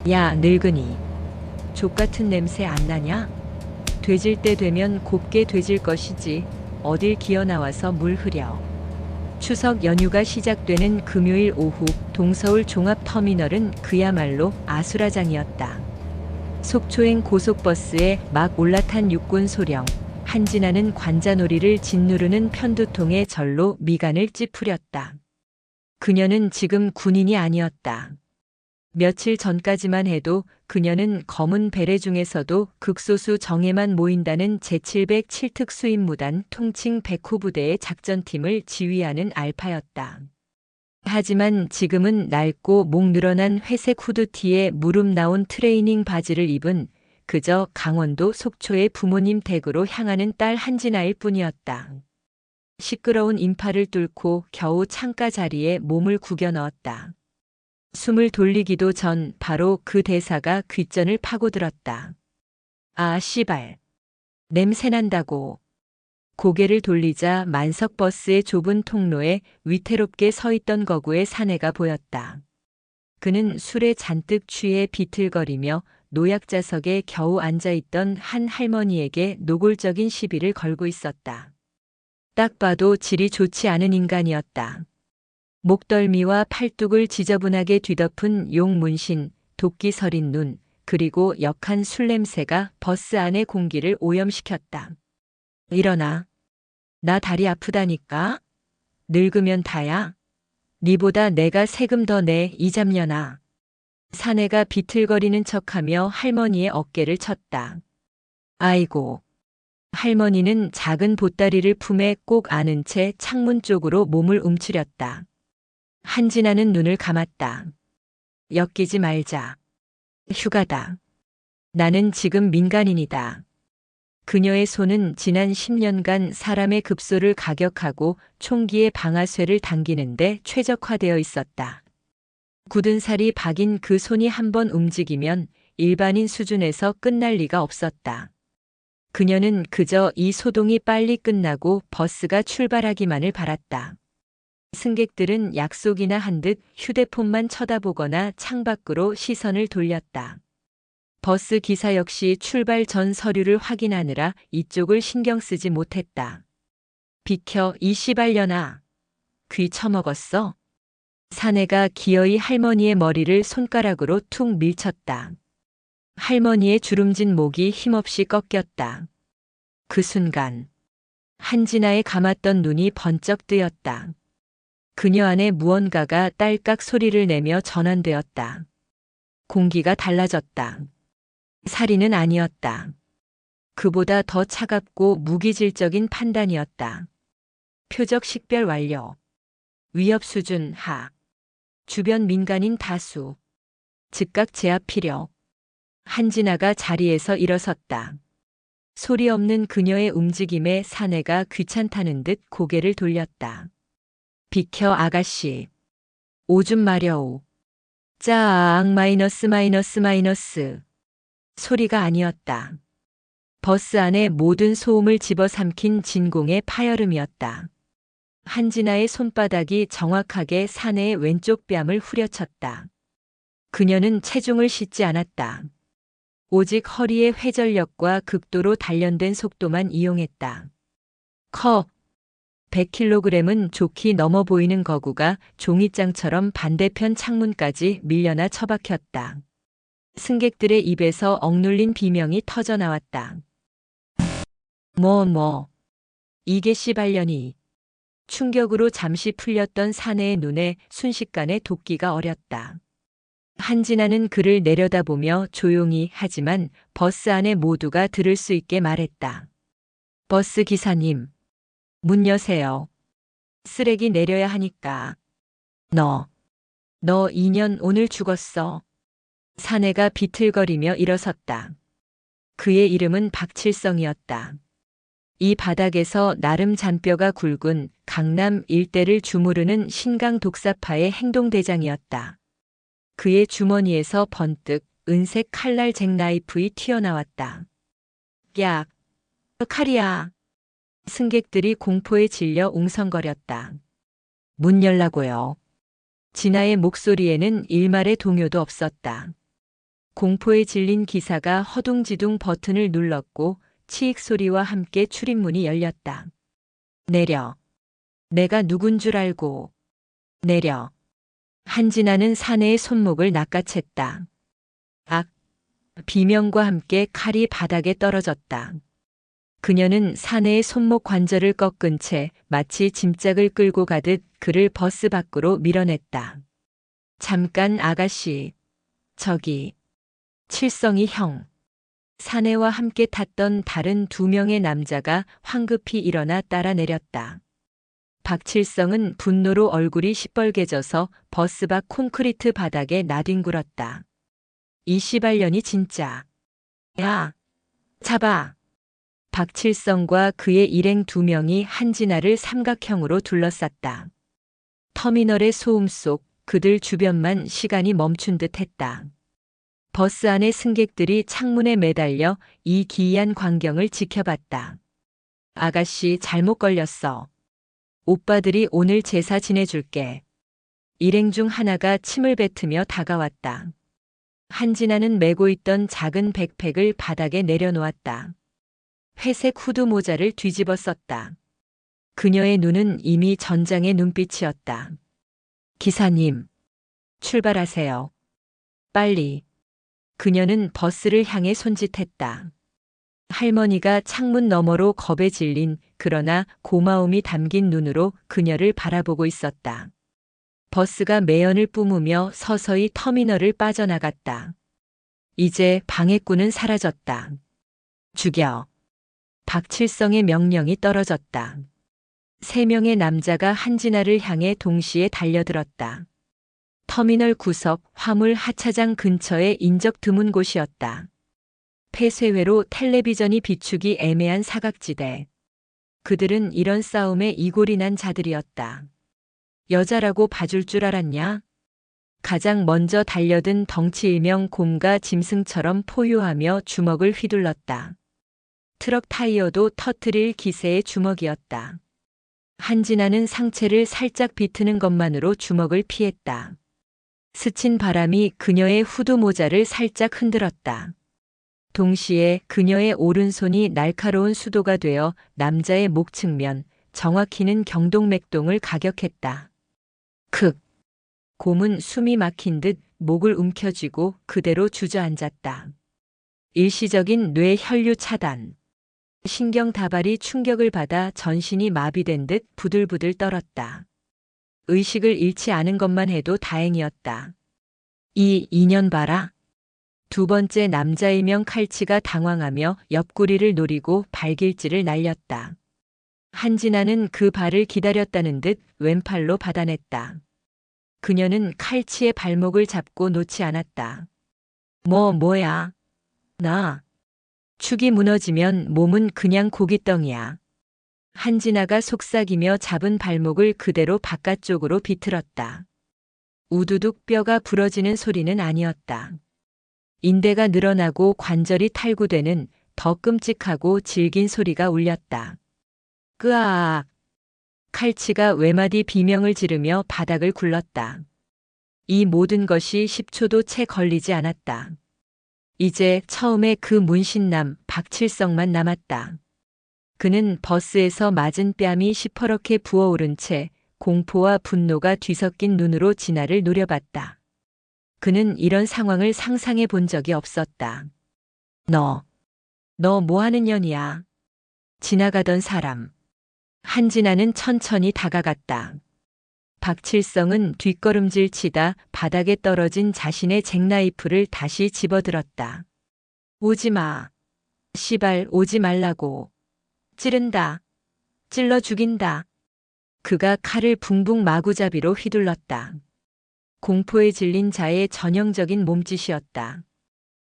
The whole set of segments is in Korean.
야, 늙은이. 족같은 냄새 안 나냐? 돼질 때 되면 곱게 돼질 것이지. 어딜 기어 나와서 물 흐려. 추석 연휴가 시작되는 금요일 오후 동서울 종합터미널은 그야말로 아수라장이었다. 속초행 고속버스에 막 올라탄 육군 소령. 한진아는 관자놀이를 짓누르는 편두통에 절로 미간을 찌푸렸다. 그녀는 지금 군인이 아니었다. 며칠 전까지만 해도 그녀는 검은 베레 중에서도 극소수 정예만 모인다는 제707 특수임무단 통칭 백호 부대의 작전팀을 지휘하는 알파였다. 하지만 지금은 낡고 목 늘어난 회색 후드티에 무릎 나온 트레이닝 바지를 입은 그저 강원도 속초의 부모님 댁으로 향하는 딸 한진아일 뿐이었다. 시끄러운 인파를 뚫고 겨우 창가 자리에 몸을 구겨 넣었다. 숨을 돌리기도 전 바로 그 대사가 귓전을 파고들었다. 아, 씨발. 냄새난다고. 고개를 돌리자 만석버스의 좁은 통로에 위태롭게 서 있던 거구의 사내가 보였다. 그는 술에 잔뜩 취해 비틀거리며 노약자석에 겨우 앉아있던 한 할머니에게 노골적인 시비를 걸고 있었다. 딱 봐도 질이 좋지 않은 인간이었다. 목덜미와 팔뚝을 지저분하게 뒤덮은 용문신, 도끼 서린 눈, 그리고 역한 술 냄새가 버스 안의 공기를 오염시켰다. 일어나. 나 다리 아프다니까? 늙으면 다야? 니보다 내가 세금 더 내, 이 잡년아. 사내가 비틀거리는 척하며 할머니의 어깨를 쳤다. 아이고. 할머니는 작은 보따리를 품에 꼭 안은 채 창문 쪽으로 몸을 움츠렸다. 한진아는 눈을 감았다. 엮이지 말자. 휴가다. 나는 지금 민간인이다. 그녀의 손은 지난 10년간 사람의 급소를 가격하고 총기의 방아쇠를 당기는데 최적화되어 있었다. 굳은 살이 박인 그 손이 한번 움직이면 일반인 수준에서 끝날 리가 없었다. 그녀는 그저 이 소동이 빨리 끝나고 버스가 출발하기만을 바랐다. 승객들은 약속이나 한 듯 휴대폰만 쳐다보거나 창밖으로 시선을 돌렸다. 버스 기사 역시 출발 전 서류를 확인하느라 이쪽을 신경 쓰지 못했다. 비켜, 이 씨발년아. 귀 처먹었어? 사내가 기어이 할머니의 머리를 손가락으로 툭 밀쳤다. 할머니의 주름진 목이 힘없이 꺾였다. 그 순간 한진아의 감았던 눈이 번쩍 뜨였다. 그녀 안에 무언가가 딸깍 소리를 내며 전환되었다. 공기가 달라졌다. 살인은 아니었다. 그보다 더 차갑고 무기질적인 판단이었다. 표적 식별 완료. 위협 수준 하. 주변 민간인 다수. 즉각 제압 필요. 한진아가 자리에서 일어섰다. 소리 없는 그녀의 움직임에 사내가 귀찮다는 듯 고개를 돌렸다. 비켜, 아가씨. 오줌 마려우. 짝 마이너스 마이너스 마이너스. 소리가 아니었다. 버스 안에 모든 소음을 집어삼킨 진공의 파열음이었다. 한진아의 손바닥이 정확하게 사내의 왼쪽 뺨을 후려쳤다. 그녀는 체중을 싣지 않았다. 오직 허리의 회전력과 극도로 단련된 속도만 이용했다. 커. 100kg은 좋게 넘어 보이는 거구가 종이장처럼 반대편 창문까지 밀려나 처박혔다. 승객들의 입에서 억눌린 비명이 터져나왔다. 이게 씨발년이. 충격으로 잠시 풀렸던 사내의 눈에 순식간에 도끼가 어렸다. 한진아는 그를 내려다보며 조용히 하지만 버스 안에 모두가 들을 수 있게 말했다. 버스 기사님. 문 여세요. 쓰레기 내려야 하니까. 너 2년 오늘 죽었어. 사내가 비틀거리며 일어섰다. 그의 이름은 박칠성이었다. 이 바닥에서 나름 잔뼈가 굵은 강남 일대를 주무르는 신강 독사파의 행동대장이었다. 그의 주머니에서 번뜩 은색 칼날 잭나이프이 튀어나왔다. 야, 칼이야. 승객들이 공포에 질려 웅성거렸다. 문 열라고요. 진아의 목소리에는 일말의 동요도 없었다. 공포에 질린 기사가 허둥지둥 버튼을 눌렀고 치익 소리와 함께 출입문이 열렸다. 내려. 내가 누군 줄 알고. 내려. 한진아는 사내의 손목을 낚아챘다. 악. 비명과 함께 칼이 바닥에 떨어졌다. 그녀는 사내의 손목 관절을 꺾은 채 마치 짐짝을 끌고 가듯 그를 버스 밖으로 밀어냈다. 잠깐 아가씨. 저기. 칠성이 형. 사내와 함께 탔던 다른 2명의 남자가 황급히 일어나 따라 내렸다. 박칠성은 분노로 얼굴이 시뻘개져서 버스 밖 콘크리트 바닥에 나뒹굴었다. 이 씨발년이 진짜. 야. 잡아. 박칠성과 그의 일행 2명이 한진아를 삼각형으로 둘러쌌다. 터미널의 소음 속 그들 주변만 시간이 멈춘 듯 했다. 버스 안의 승객들이 창문에 매달려 이 기이한 광경을 지켜봤다. 아가씨 잘못 걸렸어. 오빠들이 오늘 제사 지내줄게. 일행 중 하나가 침을 뱉으며 다가왔다. 한진아는 메고 있던 작은 백팩을 바닥에 내려놓았다. 회색 후드 모자를 뒤집어 썼다. 그녀의 눈은 이미 전장의 눈빛이었다. 기사님, 출발하세요. 빨리. 그녀는 버스를 향해 손짓했다. 할머니가 창문 너머로 겁에 질린 그러나 고마움이 담긴 눈으로 그녀를 바라보고 있었다. 버스가 매연을 뿜으며 서서히 터미널을 빠져나갔다. 이제 방해꾼은 사라졌다. 죽여. 박칠성의 명령이 떨어졌다. 3명의 남자가 한진아를 향해 동시에 달려들었다. 터미널 구석 화물 하차장 근처의 인적 드문 곳이었다. 폐쇄회로 텔레비전이 비추기 애매한 사각지대. 그들은 이런 싸움에 이골이 난 자들이었다. 여자라고 봐줄 줄 알았냐? 가장 먼저 달려든 덩치 일명 곰과 짐승처럼 포효하며 주먹을 휘둘렀다. 트럭 타이어도 터트릴 기세의 주먹이었다. 한진아는 상체를 살짝 비트는 것만으로 주먹을 피했다. 스친 바람이 그녀의 후드 모자를 살짝 흔들었다. 동시에 그녀의 오른손이 날카로운 수도가 되어 남자의 목 측면, 정확히는 경동맥동을 가격했다. 크! 곰은 숨이 막힌 듯 목을 움켜쥐고 그대로 주저앉았다. 일시적인 뇌 혈류 차단. 신경 다발이 충격을 받아 전신이 마비된 듯 부들부들 떨었다. 의식을 잃지 않은 것만 해도 다행이었다. 이 인연 봐라. 2번째 남자 일명 칼치가 당황하며 옆구리를 노리고 발길질을 날렸다. 한진아는 그 발을 기다렸다는 듯 왼팔로 받아냈다. 그녀는 칼치의 발목을 잡고 놓지 않았다. 뭐야? 나. 축이 무너지면 몸은 그냥 고깃덩이야. 한진아가 속삭이며 잡은 발목을 그대로 바깥쪽으로 비틀었다. 우두둑 뼈가 부러지는 소리는 아니었다. 인대가 늘어나고 관절이 탈구되는 더 끔찍하고 질긴 소리가 울렸다. 끄아악. 칼치가 외마디 비명을 지르며 바닥을 굴렀다. 이 모든 것이 10초도 채 걸리지 않았다. 이제 처음에 그 문신남 박칠성만 남았다. 그는 버스에서 맞은 뺨이 시퍼렇게 부어오른 채 공포와 분노가 뒤섞인 눈으로 진아를 노려봤다. 그는 이런 상황을 상상해 본 적이 없었다. 너 뭐 하는 년이야? 지나가던 사람. 한진아는 천천히 다가갔다. 박칠성은 뒷걸음질 치다 바닥에 떨어진 자신의 잭나이프를 다시 집어들었다. 오지 마. 시발 오지 말라고. 찌른다. 찔러 죽인다. 그가 칼을 붕붕 마구잡이로 휘둘렀다. 공포에 질린 자의 전형적인 몸짓이었다.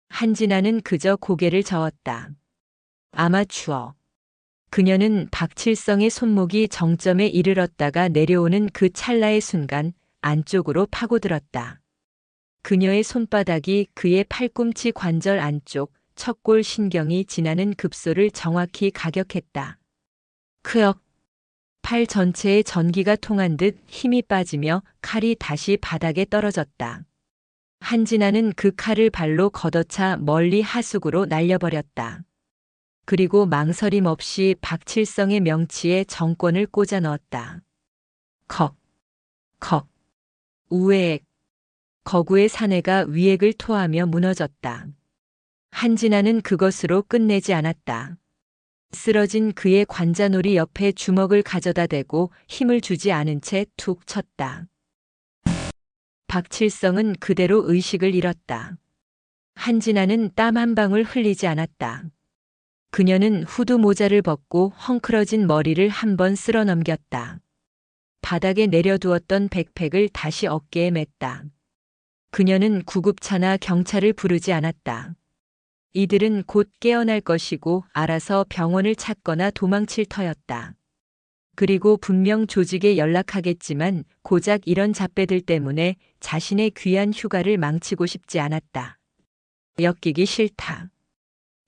한진아는 그저 고개를 저었다. 아마추어. 그녀는 박칠성의 손목이 정점에 이르렀다가 내려오는 그 찰나의 순간 안쪽으로 파고들었다. 그녀의 손바닥이 그의 팔꿈치 관절 안쪽 척골 신경이 지나는 급소를 정확히 가격했다. 크역. 팔 전체에 전기가 통한 듯 힘이 빠지며 칼이 다시 바닥에 떨어졌다. 한진아는 그 칼을 발로 걷어차 멀리 하숙으로 날려버렸다. 그리고 망설임 없이 박칠성의 명치에 정권을 꽂아 넣었다. 컥, 컥, 우액, 거구의 사내가 위액을 토하며 무너졌다. 한진아는 그것으로 끝내지 않았다. 쓰러진 그의 관자놀이 옆에 주먹을 가져다 대고 힘을 주지 않은 채 툭 쳤다. 박칠성은 그대로 의식을 잃었다. 한진아는 땀 한 방울 흘리지 않았다. 그녀는 후드 모자를 벗고 헝클어진 머리를 한번 쓸어 넘겼다. 바닥에 내려두었던 백팩을 다시 어깨에 맸다. 그녀는 구급차나 경찰을 부르지 않았다. 이들은 곧 깨어날 것이고 알아서 병원을 찾거나 도망칠 터였다. 그리고 분명 조직에 연락하겠지만 고작 이런 잡배들 때문에 자신의 귀한 휴가를 망치고 싶지 않았다. 엮이기 싫다.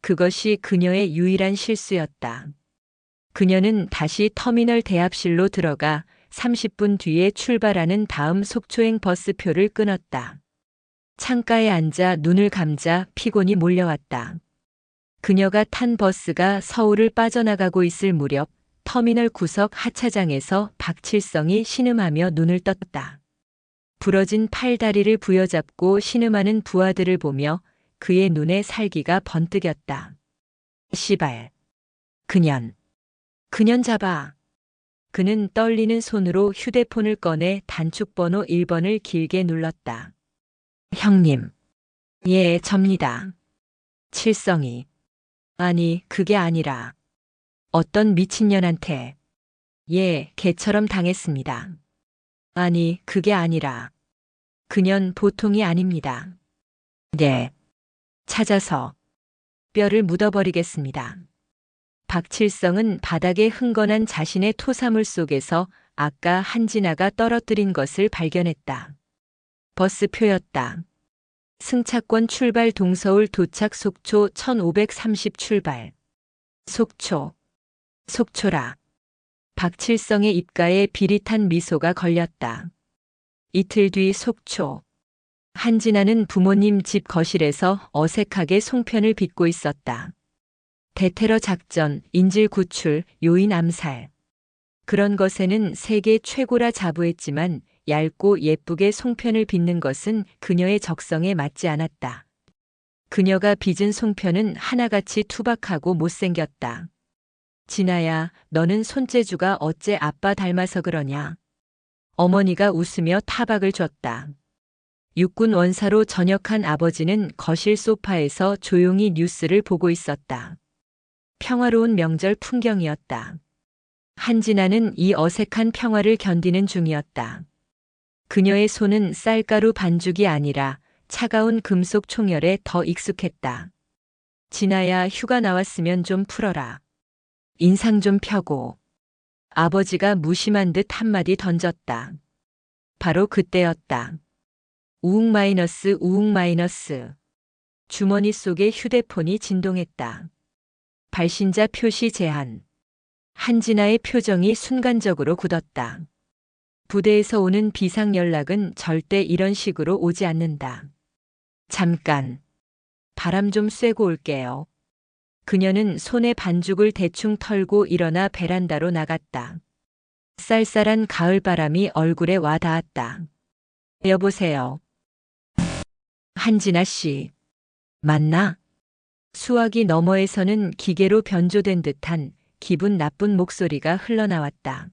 그것이 그녀의 유일한 실수였다. 그녀는 다시 터미널 대합실로 들어가 30분 뒤에 출발하는 다음 속초행 버스표를 끊었다. 창가에 앉아 눈을 감자 피곤이 몰려왔다. 그녀가 탄 버스가 서울을 빠져나가고 있을 무렵 터미널 구석 하차장에서 박칠성이 신음하며 눈을 떴다. 부러진 팔다리를 부여잡고 신음하는 부하들을 보며 그의 눈에 살기가 번뜩였다. 시발. 그년 잡아. 그는 떨리는 손으로 휴대폰을 꺼내 단축번호 1번을 길게 눌렀다. 형님. 예, 접니다. 칠성이. 아니, 그게 아니라. 어떤 미친년한테. 예, 개처럼 당했습니다. 아니, 그게 아니라. 그년 보통이 아닙니다. 네. 찾아서 뼈를 묻어버리겠습니다. 박칠성은 바닥에 흥건한 자신의 토사물 속에서 아까 한진아가 떨어뜨린 것을 발견했다. 버스표였다. 승차권 출발 동서울 도착 속초 1530 출발. 속초라. 박칠성의 입가에 비릿한 미소가 걸렸다. 이틀 뒤 속초. 한진아는 부모님 집 거실에서 어색하게 송편을 빚고 있었다. 대테러 작전, 인질 구출, 요인 암살. 그런 것에는 세계 최고라 자부했지만 얇고 예쁘게 송편을 빚는 것은 그녀의 적성에 맞지 않았다. 그녀가 빚은 송편은 하나같이 투박하고 못생겼다. 진아야, 너는 손재주가 어째 아빠 닮아서 그러냐. 어머니가 웃으며 타박을 줬다. 육군 원사로 전역한 아버지는 거실 소파에서 조용히 뉴스를 보고 있었다. 평화로운 명절 풍경이었다. 한진아는 이 어색한 평화를 견디는 중이었다. 그녀의 손은 쌀가루 반죽이 아니라 차가운 금속 총열에 더 익숙했다. 진아야, 휴가 나왔으면 좀 풀어라. 인상 좀 펴고. 아버지가 무심한 듯 한마디 던졌다. 바로 그때였다. 우웅 마이너스. 주머니 속의 휴대폰이 진동했다. 발신자 표시 제한. 한진아의 표정이 순간적으로 굳었다. 부대에서 오는 비상 연락은 절대 이런 식으로 오지 않는다. 잠깐. 바람 좀 쐬고 올게요. 그녀는 손에 반죽을 대충 털고 일어나 베란다로 나갔다. 쌀쌀한 가을바람이 얼굴에 와 닿았다. 여보세요. 한진아 씨. 맞나? 수화기 너머에서는 기계로 변조된 듯한 기분 나쁜 목소리가 흘러나왔다.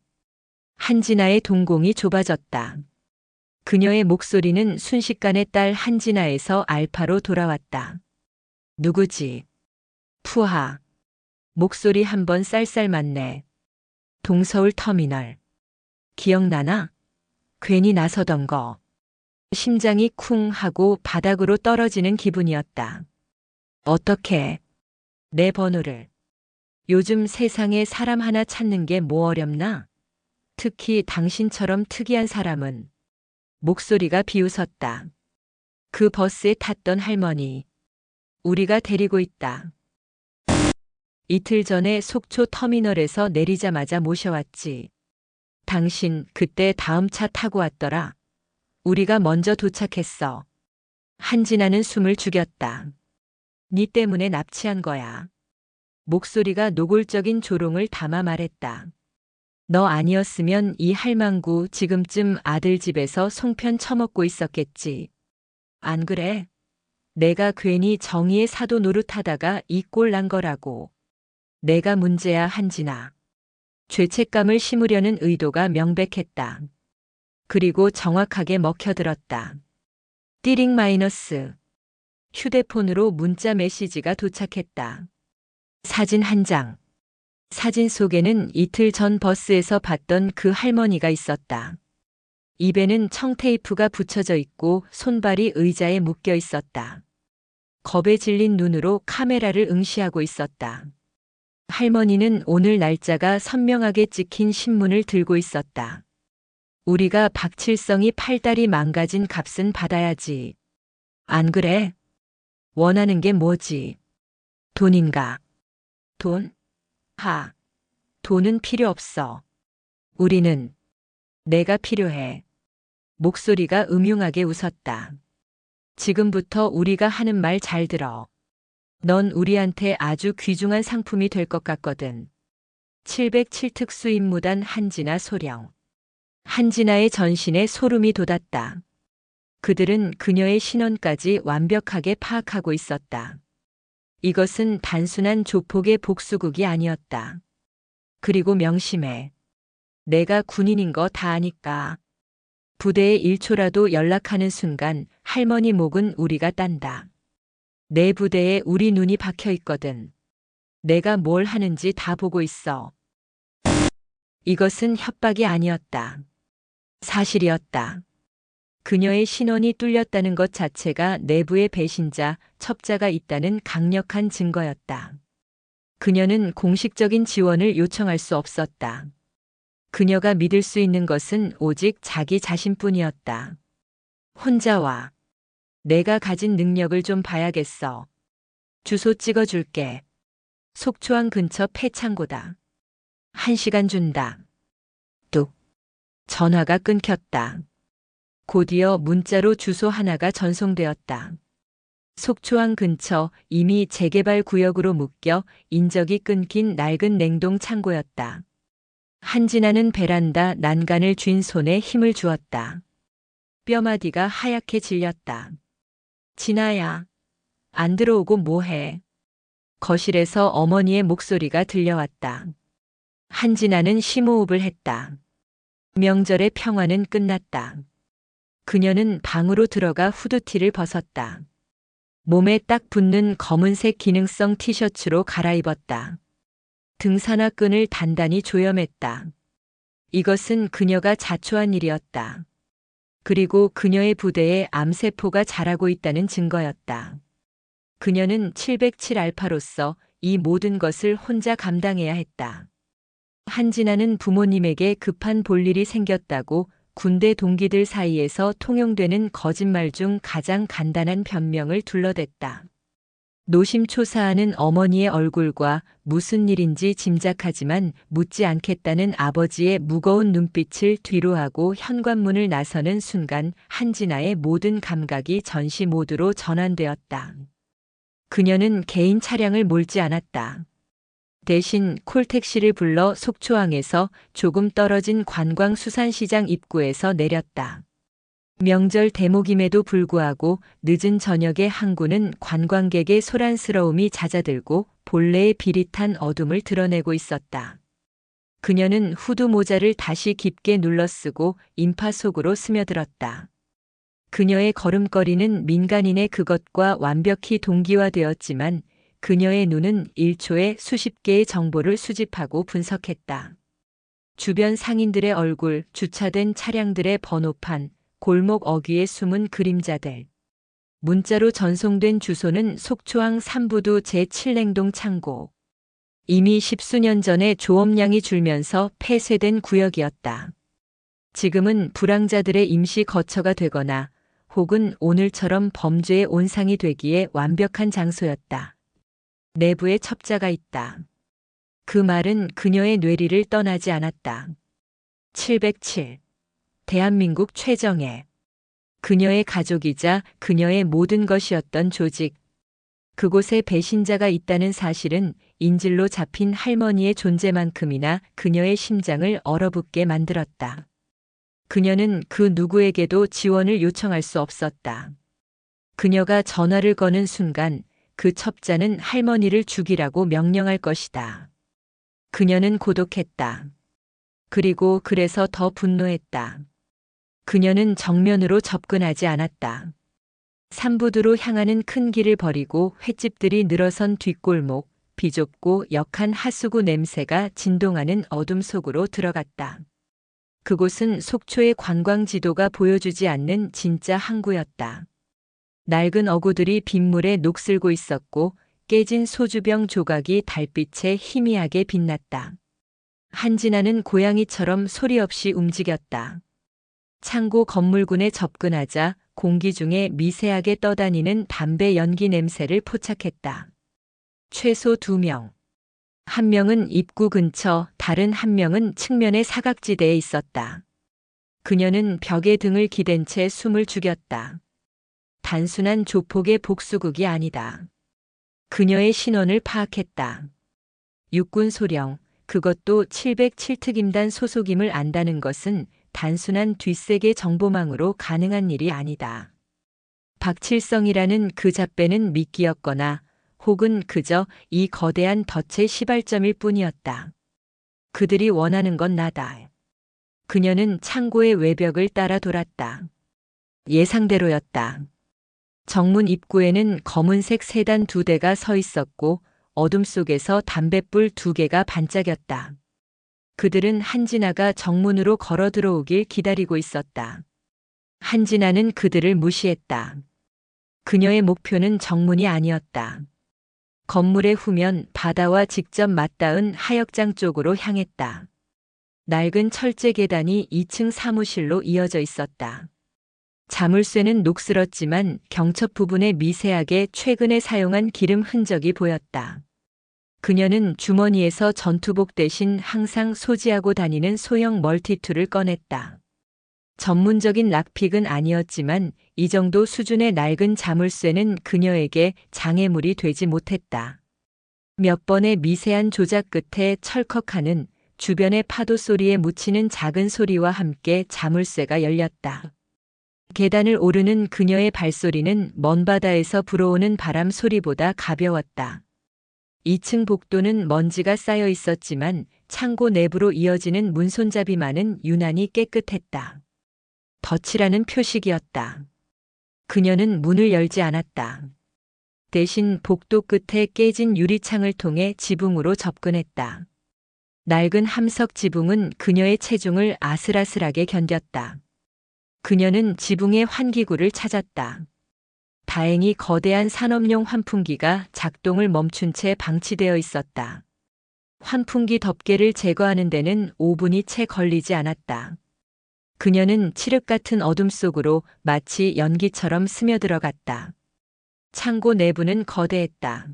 한진아의 동공이 좁아졌다. 그녀의 목소리는 순식간에 딸 한진아에서 알파로 돌아왔다. 누구지? 푸하. 목소리 한번 쌀쌀 맞네. 동서울 터미널. 기억나나? 괜히 나서던 거. 심장이 쿵 하고 바닥으로 떨어지는 기분이었다. 어떻게? 내 번호를. 요즘 세상에 사람 하나 찾는 게 뭐 어렵나? 특히 당신처럼 특이한 사람은. 목소리가 비웃었다. 그 버스에 탔던 할머니. 우리가 데리고 있다. 이틀 전에 속초 터미널에서 내리자마자 모셔왔지. 당신 그때 다음 차 타고 왔더라. 우리가 먼저 도착했어. 한진아는 숨을 죽였다. 네 때문에 납치한 거야. 목소리가 노골적인 조롱을 담아 말했다. 너 아니었으면 이 할망구 지금쯤 아들 집에서 송편 처먹고 있었겠지. 안 그래? 내가 괜히 정의의 사도 노릇하다가 이 꼴 난 거라고. 내가 문제야, 한진아. 죄책감을 심으려는 의도가 명백했다. 그리고 정확하게 먹혀들었다. 띠링 마이너스. 휴대폰으로 문자 메시지가 도착했다. 사진 한 장. 사진 속에는 이틀 전 버스에서 봤던 그 할머니가 있었다. 입에는 청테이프가 붙여져 있고 손발이 의자에 묶여 있었다. 겁에 질린 눈으로 카메라를 응시하고 있었다. 할머니는 오늘 날짜가 선명하게 찍힌 신문을 들고 있었다. 우리가 박칠성이 팔다리 망가진 값은 받아야지. 안 그래? 원하는 게 뭐지? 돈인가? 돈? 돈은 필요 없어. 우리는 내가 필요해. 목소리가 음흉하게 웃었다. 지금부터 우리가 하는 말 잘 들어. 넌 우리한테 아주 귀중한 상품이 될 것 같거든. 707 특수임무단 한진아 소령. 한진아의 전신에 소름이 돋았다. 그들은 그녀의 신원까지 완벽하게 파악하고 있었다. 이것은 단순한 조폭의 복수극이 아니었다. 그리고 명심해. 내가 군인인 거 다 아니까. 부대에 1초라도 연락하는 순간 할머니 목은 우리가 딴다. 내 부대에 우리 눈이 박혀 있거든. 내가 뭘 하는지 다 보고 있어. 이것은 협박이 아니었다. 사실이었다. 그녀의 신원이 뚫렸다는 것 자체가 내부에 배신자, 첩자가 있다는 강력한 증거였다. 그녀는 공식적인 지원을 요청할 수 없었다. 그녀가 믿을 수 있는 것은 오직 자기 자신뿐이었다. 혼자 와. 내가 가진 능력을 좀 봐야겠어. 주소 찍어줄게. 속초항 근처 폐창고다. 1시간 준다. 뚝. 전화가 끊겼다. 곧이어 문자로 주소 하나가 전송되었다. 속초항 근처 이미 재개발 구역으로 묶여 인적이 끊긴 낡은 냉동 창고였다. 한진아는 베란다 난간을 쥔 손에 힘을 주었다. 뼈마디가 하얗게 질렸다. 진아야, 안 들어오고 뭐해? 거실에서 어머니의 목소리가 들려왔다. 한진아는 심호흡을 했다. 명절의 평화는 끝났다. 그녀는 방으로 들어가 후드티를 벗었다. 몸에 딱 붙는 검은색 기능성 티셔츠로 갈아입었다. 등산화 끈을 단단히 조여맸다. 이것은 그녀가 자초한 일이었다. 그리고 그녀의 부대에 암세포가 자라고 있다는 증거였다. 그녀는 707 알파로서 이 모든 것을 혼자 감당해야 했다. 한진아는 부모님에게 급한 볼일이 생겼다고 군대 동기들 사이에서 통용되는 거짓말 중 가장 간단한 변명을 둘러댔다. 노심초사하는 어머니의 얼굴과 무슨 일인지 짐작하지만 묻지 않겠다는 아버지의 무거운 눈빛을 뒤로하고 현관문을 나서는 순간 한진아의 모든 감각이 전시 모드로 전환되었다. 그녀는 개인 차량을 몰지 않았다. 대신 콜택시를 불러 속초항에서 조금 떨어진 관광수산시장 입구에서 내렸다. 명절 대목임에도 불구하고 늦은 저녁의 항구는 관광객의 소란스러움이 잦아들고 본래의 비릿한 어둠을 드러내고 있었다. 그녀는 후드 모자를 다시 깊게 눌러쓰고 인파 속으로 스며들었다. 그녀의 걸음걸이는 민간인의 그것과 완벽히 동기화되었지만 그녀의 눈은 1초에 수십 개의 정보를 수집하고 분석했다. 주변 상인들의 얼굴, 주차된 차량들의 번호판, 골목 어귀에 숨은 그림자들. 문자로 전송된 주소는 속초항 삼부두 제7냉동 창고. 이미 10수년 전에 조업량이 줄면서 폐쇄된 구역이었다. 지금은 불황자들의 임시 거처가 되거나 혹은 오늘처럼 범죄의 온상이 되기에 완벽한 장소였다. 내부에 첩자가 있다. 그 말은 그녀의 뇌리를 떠나지 않았다. 707. 대한민국 최정예. 그녀의 가족이자 그녀의 모든 것이었던 조직. 그곳에 배신자가 있다는 사실은 인질로 잡힌 할머니의 존재만큼이나 그녀의 심장을 얼어붙게 만들었다. 그녀는 그 누구에게도 지원을 요청할 수 없었다. 그녀가 전화를 거는 순간 그 첩자는 할머니를 죽이라고 명령할 것이다. 그녀는 고독했다. 그리고 그래서 더 분노했다. 그녀는 정면으로 접근하지 않았다. 산부두로 향하는 큰 길을 버리고 횟집들이 늘어선 뒷골목, 비좁고 역한 하수구 냄새가 진동하는 어둠 속으로 들어갔다. 그곳은 속초의 관광지도가 보여주지 않는 진짜 항구였다. 낡은 어구들이 빗물에 녹슬고 있었고 깨진 소주병 조각이 달빛에 희미하게 빛났다. 한진아는 고양이처럼 소리 없이 움직였다. 창고 건물군에 접근하자 공기 중에 미세하게 떠다니는 담배 연기 냄새를 포착했다. 최소 2명. 한 명은 입구 근처, 다른 한 명은 측면의 사각지대에 있었다. 그녀는 벽에 등을 기댄 채 숨을 죽였다. 단순한 조폭의 복수극이 아니다. 그녀의 신원을 파악했다. 육군 소령, 그것도 707특임단 소속임을 안다는 것은 단순한 뒷세계 정보망으로 가능한 일이 아니다. 박칠성이라는 그 잡배는 미끼였거나 혹은 그저 이 거대한 덫의 시발점일 뿐이었다. 그들이 원하는 건 나다. 그녀는 창고의 외벽을 따라 돌았다. 예상대로였다. 정문 입구에는 검은색 세단 2대가 서 있었고 어둠 속에서 담뱃불 2개가 반짝였다. 그들은 한진아가 정문으로 걸어 들어오길 기다리고 있었다. 한진아는 그들을 무시했다. 그녀의 목표는 정문이 아니었다. 건물의 후면 바다와 직접 맞닿은 하역장 쪽으로 향했다. 낡은 철제 계단이 2층 사무실로 이어져 있었다. 자물쇠는 녹슬었지만 경첩 부분에 미세하게 최근에 사용한 기름 흔적이 보였다. 그녀는 주머니에서 전투복 대신 항상 소지하고 다니는 소형 멀티툴을 꺼냈다. 전문적인 락픽은 아니었지만 이 정도 수준의 낡은 자물쇠는 그녀에게 장애물이 되지 못했다. 몇 번의 미세한 조작 끝에 철컥하는 주변의 파도 소리에 묻히는 작은 소리와 함께 자물쇠가 열렸다. 계단을 오르는 그녀의 발소리는 먼 바다에서 불어오는 바람 소리보다 가벼웠다. 2층 복도는 먼지가 쌓여 있었지만 창고 내부로 이어지는 문손잡이만은 유난히 깨끗했다. 덫이라는 표식이었다. 그녀는 문을 열지 않았다. 대신 복도 끝에 깨진 유리창을 통해 지붕으로 접근했다. 낡은 함석 지붕은 그녀의 체중을 아슬아슬하게 견뎠다. 그녀는 지붕의 환기구를 찾았다. 다행히 거대한 산업용 환풍기가 작동을 멈춘 채 방치되어 있었다. 환풍기 덮개를 제거하는 데는 5분이 채 걸리지 않았다. 그녀는 칠흑 같은 어둠 속으로 마치 연기처럼 스며들어갔다. 창고 내부는 거대했다.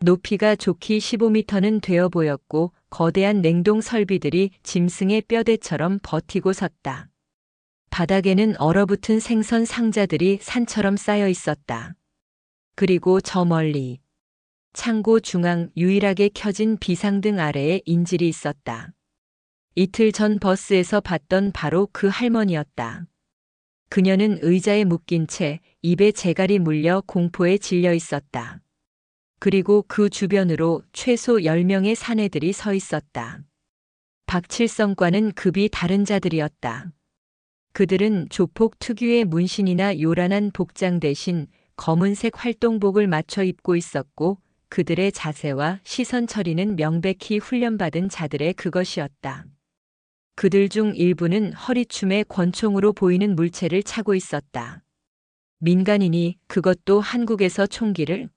높이가 좋기 15m는 되어 보였고 거대한 냉동 설비들이 짐승의 뼈대처럼 버티고 섰다. 바닥에는 얼어붙은 생선 상자들이 산처럼 쌓여 있었다. 그리고 저 멀리 창고 중앙 유일하게 켜진 비상등 아래에 인질이 있었다. 이틀 전 버스에서 봤던 바로 그 할머니였다. 그녀는 의자에 묶인 채 입에 재갈이 물려 공포에 질려 있었다. 그리고 그 주변으로 최소 10명의 사내들이 서 있었다. 박칠성과는 급이 다른 자들이었다. 그들은 조폭 특유의 문신이나 요란한 복장 대신 검은색 활동복을 맞춰 입고 있었고 그들의 자세와 시선 처리는 명백히 훈련받은 자들의 그것이었다. 그들 중 일부는 허리춤에 권총으로 보이는 물체를 차고 있었다. 민간인이 그것도 한국에서 총기를?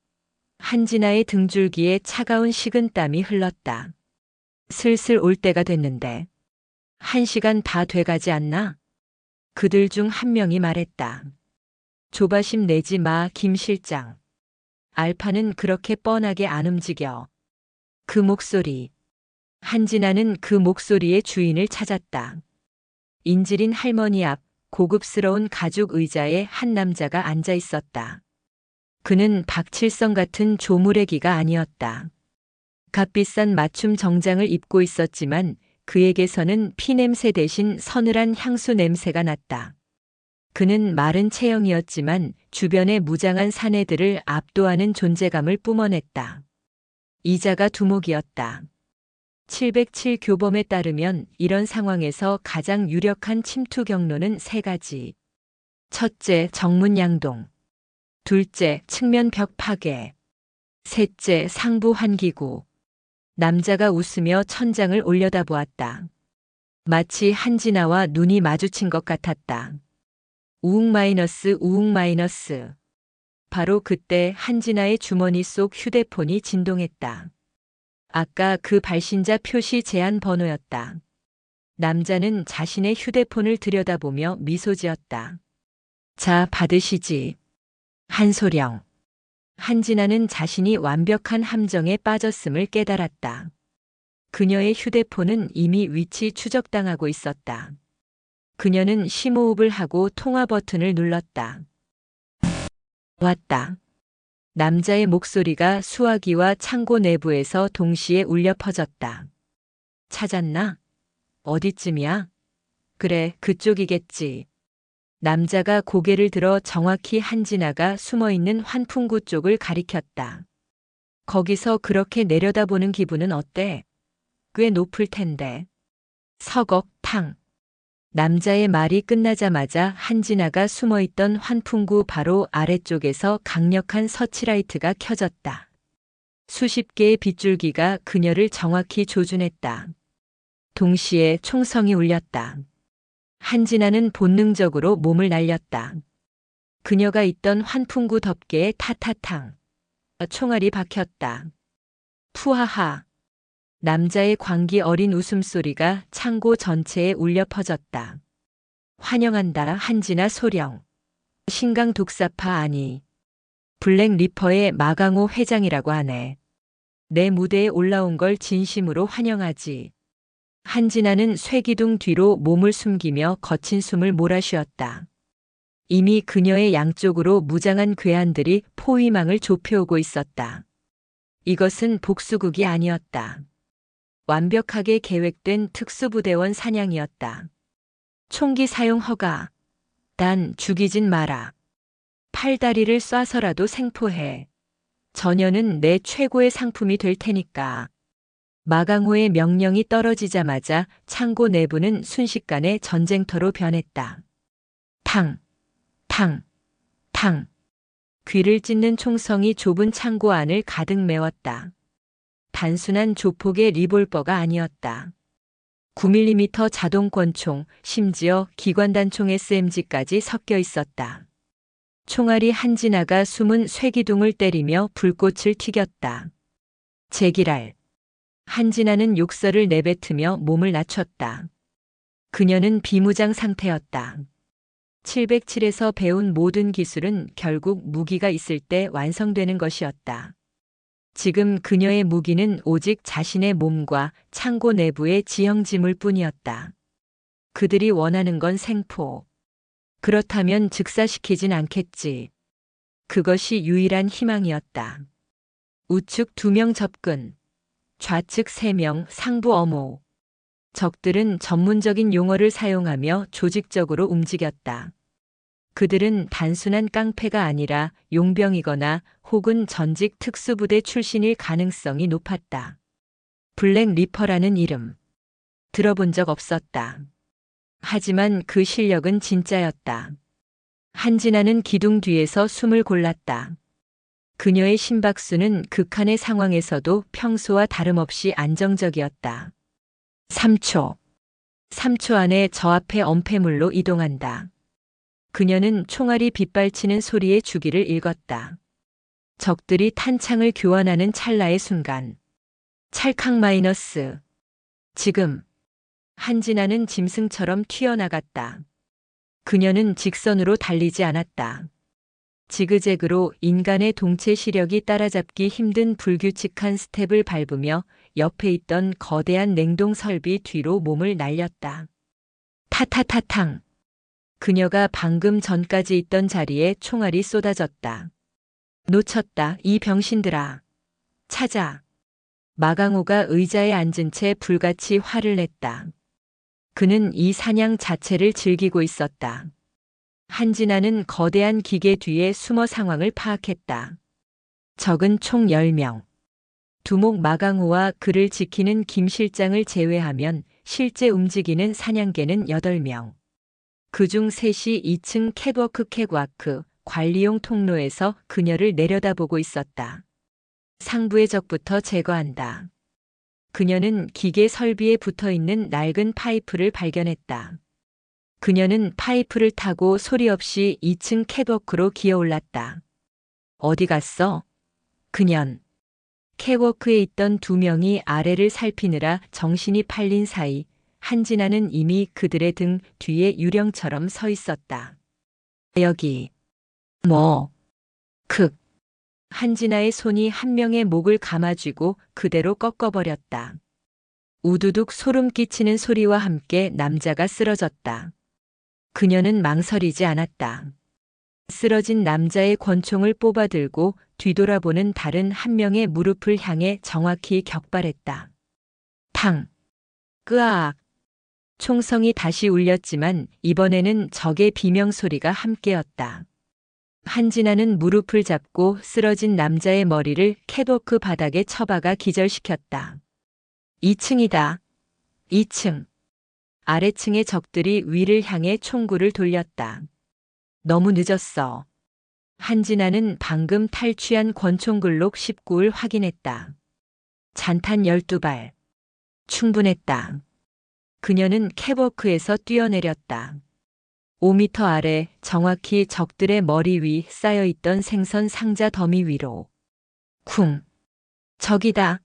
한진아의 등줄기에 차가운 식은땀이 흘렀다. 슬슬 올 때가 됐는데. 1시간 다 돼가지 않나? 그들 중 한 명이 말했다. 조바심 내지 마, 김 실장. 알파는 그렇게 뻔하게 안 움직여. 그 목소리. 한진아는 그 목소리의 주인을 찾았다. 인질인 할머니 앞 고급스러운 가죽 의자에 한 남자가 앉아 있었다. 그는 박칠성 같은 조무래기가 아니었다. 값비싼 맞춤 정장을 입고 있었지만 그에게서는 피냄새 대신 서늘한 향수 냄새가 났다. 그는 마른 체형이었지만 주변의 무장한 사내들을 압도하는 존재감을 뿜어냈다. 이자가 두목이었다. 707 교범에 따르면 이런 상황에서 가장 유력한 침투 경로는 세 가지. 첫째, 정문 양동. 둘째, 측면 벽 파괴. 셋째, 상부 환기구. 남자가 웃으며 천장을 올려다보았다. 마치 한진아와 눈이 마주친 것 같았다. 우웅 마이너스 우웅 마이너스. 바로 그때 한진아의 주머니 속 휴대폰이 진동했다. 아까 그 발신자 표시 제한 번호였다. 남자는 자신의 휴대폰을 들여다보며 미소 지었다. 자, 받으시지. 한소령. 한진아는 자신이 완벽한 함정에 빠졌음을 깨달았다. 그녀의 휴대폰은 이미 위치 추적당하고 있었다. 그녀는 심호흡을 하고 통화 버튼을 눌렀다. 왔다. 남자의 목소리가 수화기와 창고 내부에서 동시에 울려 퍼졌다. 찾았나? 어디쯤이야? 그래, 그쪽이겠지. 남자가 고개를 들어 정확히 한진아가 숨어있는 환풍구 쪽을 가리켰다. 거기서 그렇게 내려다보는 기분은 어때? 꽤 높을 텐데. 서걱탕. 남자의 말이 끝나자마자 한진아가 숨어있던 환풍구 바로 아래쪽에서 강력한 서치라이트가 켜졌다. 수십 개의 빗줄기가 그녀를 정확히 조준했다. 동시에 총성이 울렸다. 한진아는 본능적으로 몸을 날렸다. 그녀가 있던 환풍구 덮개에 타타탕. 총알이 박혔다. 푸하하. 남자의 광기 어린 웃음소리가 창고 전체에 울려 퍼졌다. 환영한다, 한진아 소령. 신강 독사파 아니. 블랙 리퍼의 마강호 회장이라고 하네. 내 무대에 올라온 걸 진심으로 환영하지. 한진아는 쇠기둥 뒤로 몸을 숨기며 거친 숨을 몰아쉬었다. 이미 그녀의 양쪽으로 무장한 괴한들이 포위망을 좁혀오고 있었다. 이것은 복수극이 아니었다. 완벽하게 계획된 특수부대원 사냥이었다. 총기 사용 허가. 단 죽이진 마라. 팔다리를 쏴서라도 생포해. 전혀는 내 최고의 상품이 될 테니까. 마강호의 명령이 떨어지자마자 창고 내부는 순식간에 전쟁터로 변했다. 탕, 탕, 탕. 귀를 찢는 총성이 좁은 창고 안을 가득 메웠다. 단순한 조폭의 리볼버가 아니었다. 9mm 자동권총, 심지어 기관단총 SMG까지 섞여 있었다. 총알이 한진아가 숨은 쇠기둥을 때리며 불꽃을 튀겼다. 제기랄. 한진아는 욕설을 내뱉으며 몸을 낮췄다. 그녀는 비무장 상태였다. 707에서 배운 모든 기술은 결국 무기가 있을 때 완성되는 것이었다. 지금 그녀의 무기는 오직 자신의 몸과 창고 내부의 지형지물 뿐이었다. 그들이 원하는 건 생포. 그렇다면 즉사시키진 않겠지. 그것이 유일한 희망이었다. 우측 2명 접근. 좌측 3명 상부 엄호. 적들은 전문적인 용어를 사용하며 조직적으로 움직였다. 그들은 단순한 깡패가 아니라 용병이거나 혹은 전직 특수부대 출신일 가능성이 높았다. 블랙 리퍼라는 이름. 들어본 적 없었다. 하지만 그 실력은 진짜였다. 한진아는 기둥 뒤에서 숨을 골랐다. 그녀의 심박수는 극한의 상황에서도 평소와 다름없이 안정적이었다. 3초. 3초 안에 저 앞에 엄폐물로 이동한다. 그녀는 총알이 빗발치는 소리의 주기를 읽었다. 적들이 탄창을 교환하는 찰나의 순간. 찰칵 마이너스. 지금. 한진아는 짐승처럼 튀어나갔다. 그녀는 직선으로 달리지 않았다. 지그재그로 인간의 동체 시력이 따라잡기 힘든 불규칙한 스텝을 밟으며 옆에 있던 거대한 냉동 설비 뒤로 몸을 날렸다. 타타타탕. 그녀가 방금 전까지 있던 자리에 총알이 쏟아졌다. 놓쳤다, 이 병신들아. 찾아. 마강호가 의자에 앉은 채 불같이 화를 냈다. 그는 이 사냥 자체를 즐기고 있었다. 한진아는 거대한 기계 뒤에 숨어 상황을 파악했다. 적은 총 10명. 두목 마강호와 그를 지키는 김 실장을 제외하면 실제 움직이는 사냥개는 8명. 그중 셋이 2층 캣워크 관리용 통로에서 그녀를 내려다보고 있었다. 상부의 적부터 제거한다. 그녀는 기계 설비에 붙어 있는 낡은 파이프를 발견했다. 그녀는 파이프를 타고 소리 없이 2층 캣워크로 기어올랐다. 어디 갔어? 그년. 캣워크에 있던 2명이 아래를 살피느라 정신이 팔린 사이 한진아는 이미 그들의 등 뒤에 유령처럼 서 있었다. 여기. 뭐. 한진아의 손이 한 명의 목을 감아쥐고 그대로 꺾어버렸다. 우두둑 소름 끼치는 소리와 함께 남자가 쓰러졌다. 그녀는 망설이지 않았다. 쓰러진 남자의 권총을 뽑아들고 뒤돌아보는 다른 한 명의 무릎을 향해 정확히 격발했다. 탕! 끄아악! 총성이 다시 울렸지만 이번에는 적의 비명소리가 함께였다. 한진아는 무릎을 잡고 쓰러진 남자의 머리를 캣워크 바닥에 처박아 기절시켰다. 2층이다. 2층. 아래층의 적들이 위를 향해 총구를 돌렸다. 너무 늦었어. 한진아는 방금 탈취한 권총글록 19를 확인했다. 잔탄 12발. 충분했다. 그녀는 캣워크에서 뛰어내렸다. 5미터 아래 정확히 적들의 머리 위 쌓여있던 생선 상자 더미 위로. 쿵. 적이다.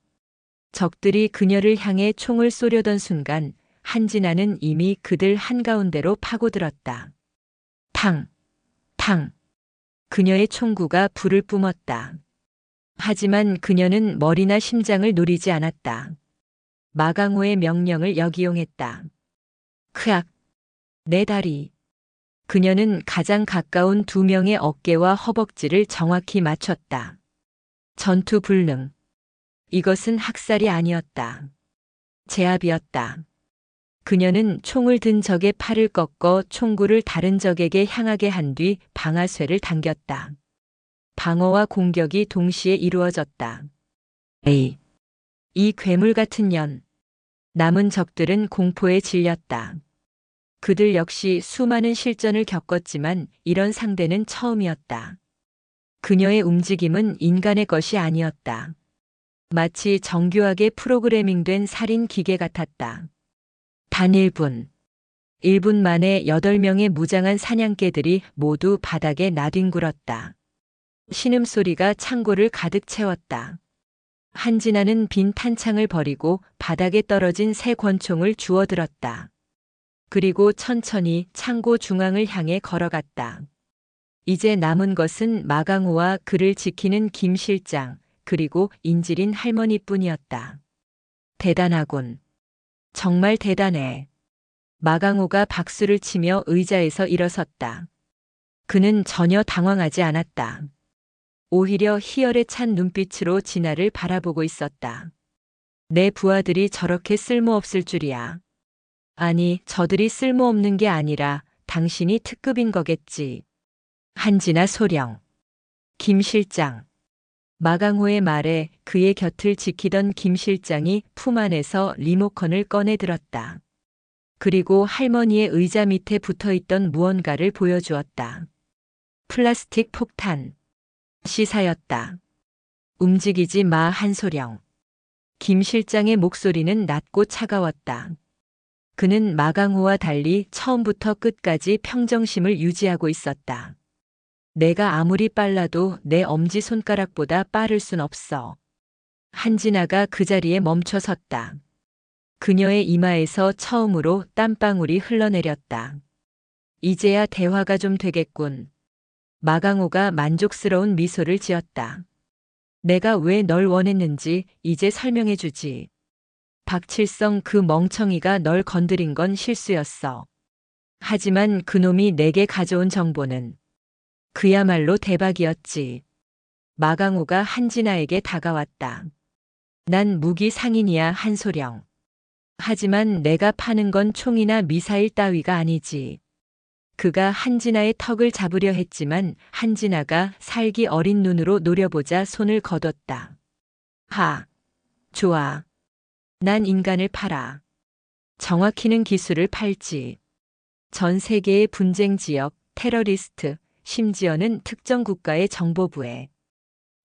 적들이 그녀를 향해 총을 쏘려던 순간 한진아는 이미 그들 한가운데로 파고들었다. 탕. 탕. 그녀의 총구가 불을 뿜었다. 하지만 그녀는 머리나 심장을 노리지 않았다. 마강호의 명령을 역이용했다. 크악. 내 다리. 그녀는 가장 가까운 2명의 어깨와 허벅지를 정확히 맞췄다. 전투 불능. 이것은 학살이 아니었다. 제압이었다. 그녀는 총을 든 적의 팔을 꺾어 총구를 다른 적에게 향하게 한 뒤 방아쇠를 당겼다. 방어와 공격이 동시에 이루어졌다. 에이. 이 괴물 같은 년. 남은 적들은 공포에 질렸다. 그들 역시 수많은 실전을 겪었지만 이런 상대는 처음이었다. 그녀의 움직임은 인간의 것이 아니었다. 마치 정교하게 프로그래밍된 살인 기계 같았다. 단 1분. 1분 만에 8명의 무장한 사냥개들이 모두 바닥에 나뒹굴었다. 신음소리가 창고를 가득 채웠다. 한진아는 빈 탄창을 버리고 바닥에 떨어진 새 권총을 주워들었다. 그리고 천천히 창고 중앙을 향해 걸어갔다. 이제 남은 것은 마강호와 그를 지키는 김 실장, 그리고 인질인 할머니뿐이었다. 대단하군. 정말 대단해. 마강호가 박수를 치며 의자에서 일어섰다. 그는 전혀 당황하지 않았다. 오히려 희열에 찬 눈빛으로 진아를 바라보고 있었다. 내 부하들이 저렇게 쓸모없을 줄이야. 아니, 저들이 쓸모없는 게 아니라 당신이 특급인 거겠지. 한진아 소령. 김 실장. 마강호의 말에 그의 곁을 지키던 김 실장이 품 안에서 리모컨을 꺼내 들었다. 그리고 할머니의 의자 밑에 붙어있던 무언가를 보여주었다. 플라스틱 폭탄. 시사였다. 움직이지 마, 한소령. 김 실장의 목소리는 낮고 차가웠다. 그는 마강호와 달리 처음부터 끝까지 평정심을 유지하고 있었다. 내가 아무리 빨라도 내 엄지손가락보다 빠를 순 없어. 한진아가 그 자리에 멈춰 섰다. 그녀의 이마에서 처음으로 땀방울이 흘러내렸다. 이제야 대화가 좀 되겠군. 마강호가 만족스러운 미소를 지었다. 내가 왜 널 원했는지 이제 설명해 주지. 박칠성 그 멍청이가 널 건드린 건 실수였어. 하지만 그놈이 내게 가져온 정보는 그야말로 대박이었지. 마강호가 한진아에게 다가왔다. 난 무기 상인이야, 한소령. 하지만 내가 파는 건 총이나 미사일 따위가 아니지. 그가 한진아의 턱을 잡으려 했지만 한진아가 살기 어린 눈으로 노려보자 손을 거뒀다. 하, 좋아. 난 인간을 팔아. 정확히는 기술을 팔지. 전 세계의 분쟁 지역, 테러리스트, 심지어는 특정 국가의 정보부에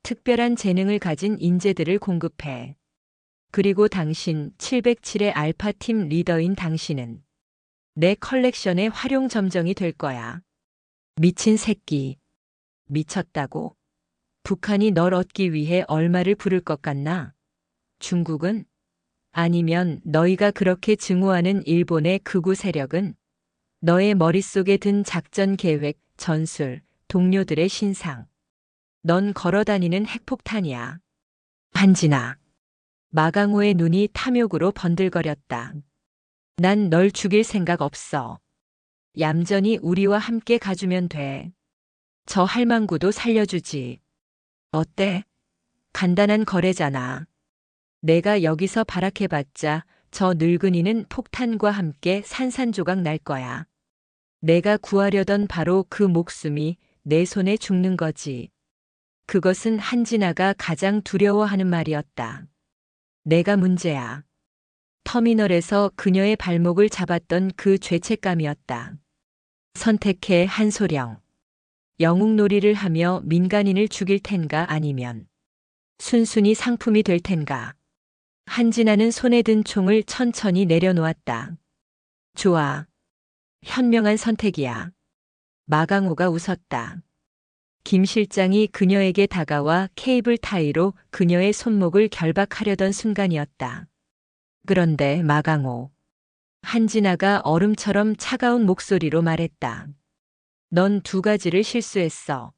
특별한 재능을 가진 인재들을 공급해. 그리고 당신 707의 알파팀 리더인 당신은 내 컬렉션의 활용 점정이 될 거야. 미친 새끼. 미쳤다고? 북한이 널 얻기 위해 얼마를 부를 것 같나? 중국은? 아니면 너희가 그렇게 증오하는 일본의 극우 세력은? 너의 머릿속에 든 작전 계획, 전술, 동료들의 신상. 넌 걸어다니는 핵폭탄이야. 한진아. 마강호의 눈이 탐욕으로 번들거렸다. 난 널 죽일 생각 없어. 얌전히 우리와 함께 가주면 돼. 저 할망구도 살려주지. 어때? 간단한 거래잖아. 내가 여기서 발악해봤자 저 늙은이는 폭탄과 함께 산산조각 날 거야. 내가 구하려던 바로 그 목숨이 내 손에 죽는 거지. 그것은 한진아가 가장 두려워하는 말이었다. 내가 문제야. 터미널에서 그녀의 발목을 잡았던 그 죄책감이었다. 선택해, 한소령. 영웅놀이를 하며 민간인을 죽일 텐가 아니면 순순히 상품이 될 텐가. 한진아는 손에 든 총을 천천히 내려놓았다. 좋아. 현명한 선택이야. 마강호가 웃었다. 김 실장이 그녀에게 다가와 케이블 타이로 그녀의 손목을 결박하려던 순간이었다. 그런데 마강호. 한진아가 얼음처럼 차가운 목소리로 말했다. 넌 두 가지를 실수했어.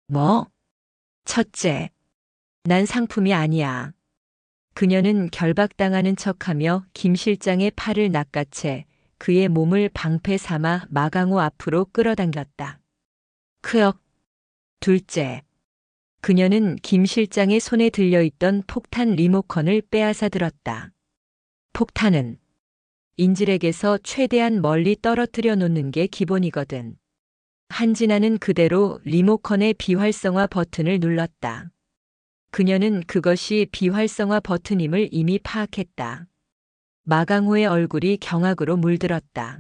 뭐? 첫째, 난 상품이 아니야. 그녀는 결박당하는 척하며 김 실장의 팔을 낚아채 그의 몸을 방패 삼아 마강호 앞으로 끌어당겼다. 크역. 둘째, 그녀는 김 실장의 손에 들려있던 폭탄 리모컨을 빼앗아 들었다. 폭탄은 인질에게서 최대한 멀리 떨어뜨려 놓는 게 기본이거든. 한진아는 그대로 리모컨의 비활성화 버튼을 눌렀다. 그녀는 그것이 비활성화 버튼임을 이미 파악했다. 마강호의 얼굴이 경악으로 물들었다.